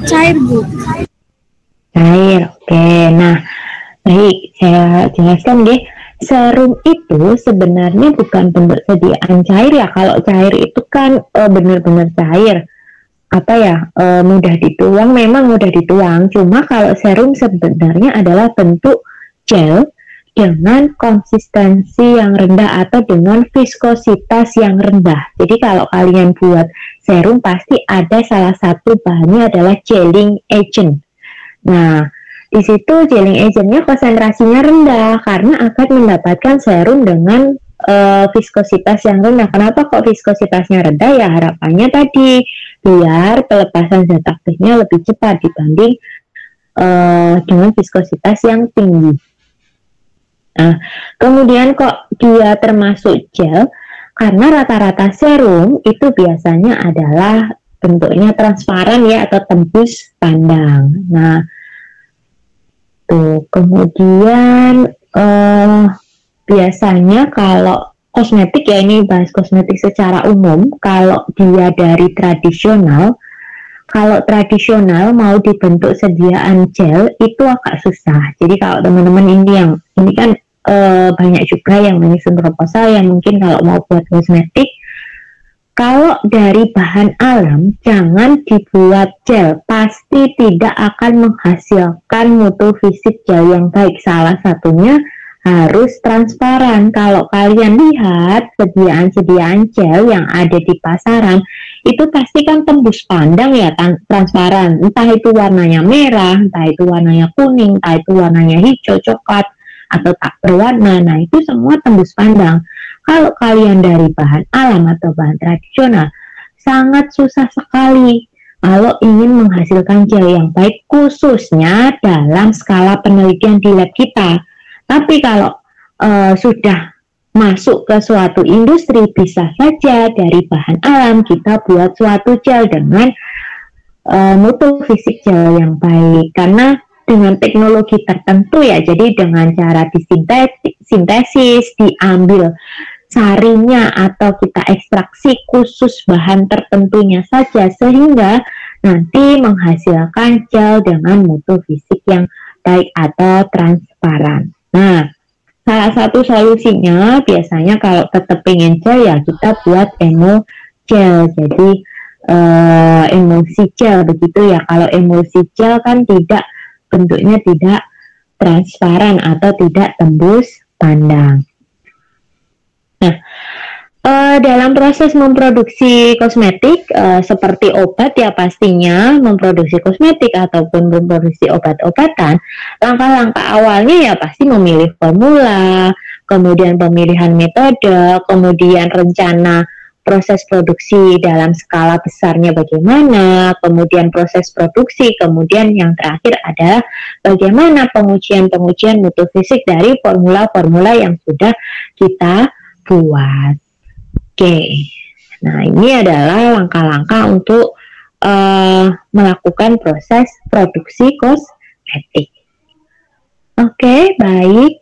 Cair Bu. Cair, oke. Nah, baik, saya jelaskan deh. Serum itu sebenarnya bukan bentuk sediaan cair ya. Kalau cair itu kan benar-benar cair. Apa ya, mudah dituang, memang mudah dituang. Cuma kalau serum sebenarnya adalah bentuk gel dengan konsistensi yang rendah atau dengan viskositas yang rendah. Jadi kalau kalian buat serum pasti ada salah satu bahannya adalah gelling agent. Nah, di situ gelling agentnya konsentrasinya rendah karena akan mendapatkan serum dengan viskositas yang rendah. Kenapa kok viskositasnya rendah? Ya harapannya tadi biar pelepasan zat aktifnya lebih cepat dibanding dengan viskositas yang tinggi. Nah, kemudian kok dia termasuk gel? Karena rata-rata serum itu biasanya adalah bentuknya transparan ya atau tembus pandang. Nah, tuh kemudian biasanya kalau kosmetik ya, ini bahas kosmetik secara umum, kalau dia dari tradisional, kalau tradisional mau dibentuk sediaan gel itu agak susah. Jadi kalau teman-teman ini kan banyak juga yang menyusun proposal yang mungkin kalau mau buat kosmetik, kalau dari bahan alam jangan dibuat gel, pasti tidak akan menghasilkan mutu fisik gel yang baik. Salah satunya harus transparan. Kalau kalian lihat sediaan-sediaan gel yang ada di pasaran itu pasti kan tembus pandang ya, transparan. Entah itu warnanya merah, entah itu warnanya kuning, entah itu warnanya hijau, coklat, atau tak berwarna. Nah, itu semua tembus pandang. Kalau kalian dari bahan alam atau bahan tradisional, sangat susah sekali kalau ingin menghasilkan gel yang baik, khususnya dalam skala penelitian di lab kita. Tapi kalau sudah masuk ke suatu industri, bisa saja dari bahan alam kita buat suatu gel dengan mutu fisik gel yang baik, karena dengan teknologi tertentu ya, jadi dengan cara disintesis, diambil sarinya atau kita ekstraksi khusus bahan tertentunya saja, sehingga nanti menghasilkan gel dengan mutu fisik yang baik atau transparan. Nah, salah satu solusinya biasanya kalau tetap pengen gel ya kita buat emo gel, jadi emulsi gel begitu ya. Kalau emulsi gel kan tidak, bentuknya tidak transparan atau tidak tembus pandang. Nah, dalam proses memproduksi kosmetik seperti obat ya, pastinya memproduksi kosmetik ataupun memproduksi obat-obatan, langkah-langkah awalnya ya pasti memilih formula, kemudian pemilihan metode, kemudian rencana proses produksi dalam skala besarnya bagaimana, kemudian proses produksi, kemudian yang terakhir adalah bagaimana pengujian mutu fisik dari formula-formula yang sudah kita buat. Oke, nah ini adalah langkah-langkah untuk melakukan proses produksi kosmetik. Oke, baik.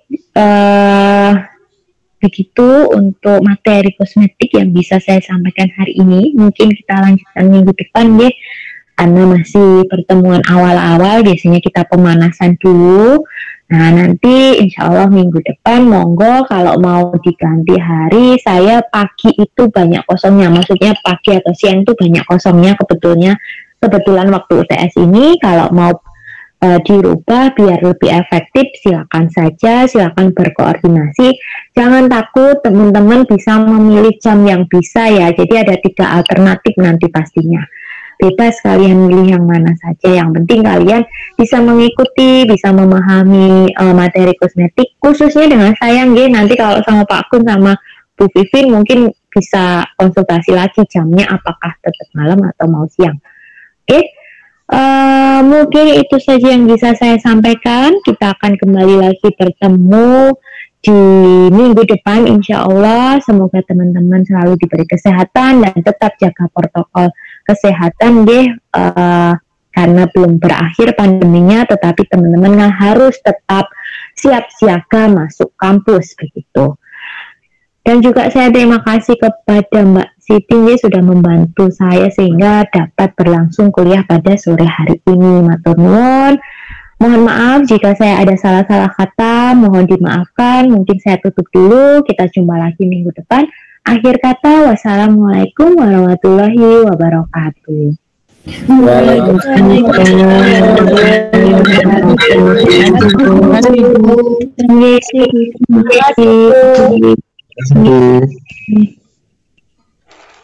Begitu untuk materi kosmetik yang bisa saya sampaikan hari ini. Mungkin kita lanjutkan minggu depan deh, karena masih pertemuan awal-awal, biasanya kita pemanasan dulu. Nah, nanti insya Allah minggu depan monggo kalau mau diganti hari, saya pagi itu banyak kosongnya, maksudnya pagi atau siang itu banyak kosongnya, kebetulan waktu UTS ini. Kalau mau dirubah biar lebih efektif, silakan saja, silakan berkoordinasi. Jangan takut, teman-teman bisa memilih jam yang bisa ya, jadi ada 3 alternatif nanti pastinya. Bebas kalian milih yang mana saja, yang penting kalian bisa mengikuti, bisa memahami materi kosmetik, khususnya dengan saya nanti kalau sama Pak Kun sama Bu Vivin mungkin bisa konsultasi lagi jamnya apakah tetap malam atau mau siang. Oke, mungkin itu saja yang bisa saya sampaikan. Kita akan kembali lagi bertemu di minggu depan insya Allah. Semoga teman-teman selalu diberi kesehatan dan tetap jaga protokol kesehatan deh, karena belum berakhir pandeminya, tetapi teman-teman harus tetap siap siaga masuk kampus begitu. Dan juga saya terima kasih kepada Mbak Siti sudah membantu saya sehingga dapat berlangsung kuliah pada sore hari ini. Matur nuwun. Mohon maaf jika saya ada salah-salah kata, mohon dimaafkan. Mungkin saya tutup dulu, kita jumpa lagi minggu depan. Akhir kata, wassalamualaikum warahmatullahi wabarakatuh.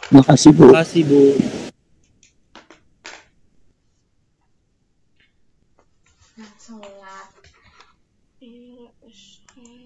Terima kasih Bu. Sholat istri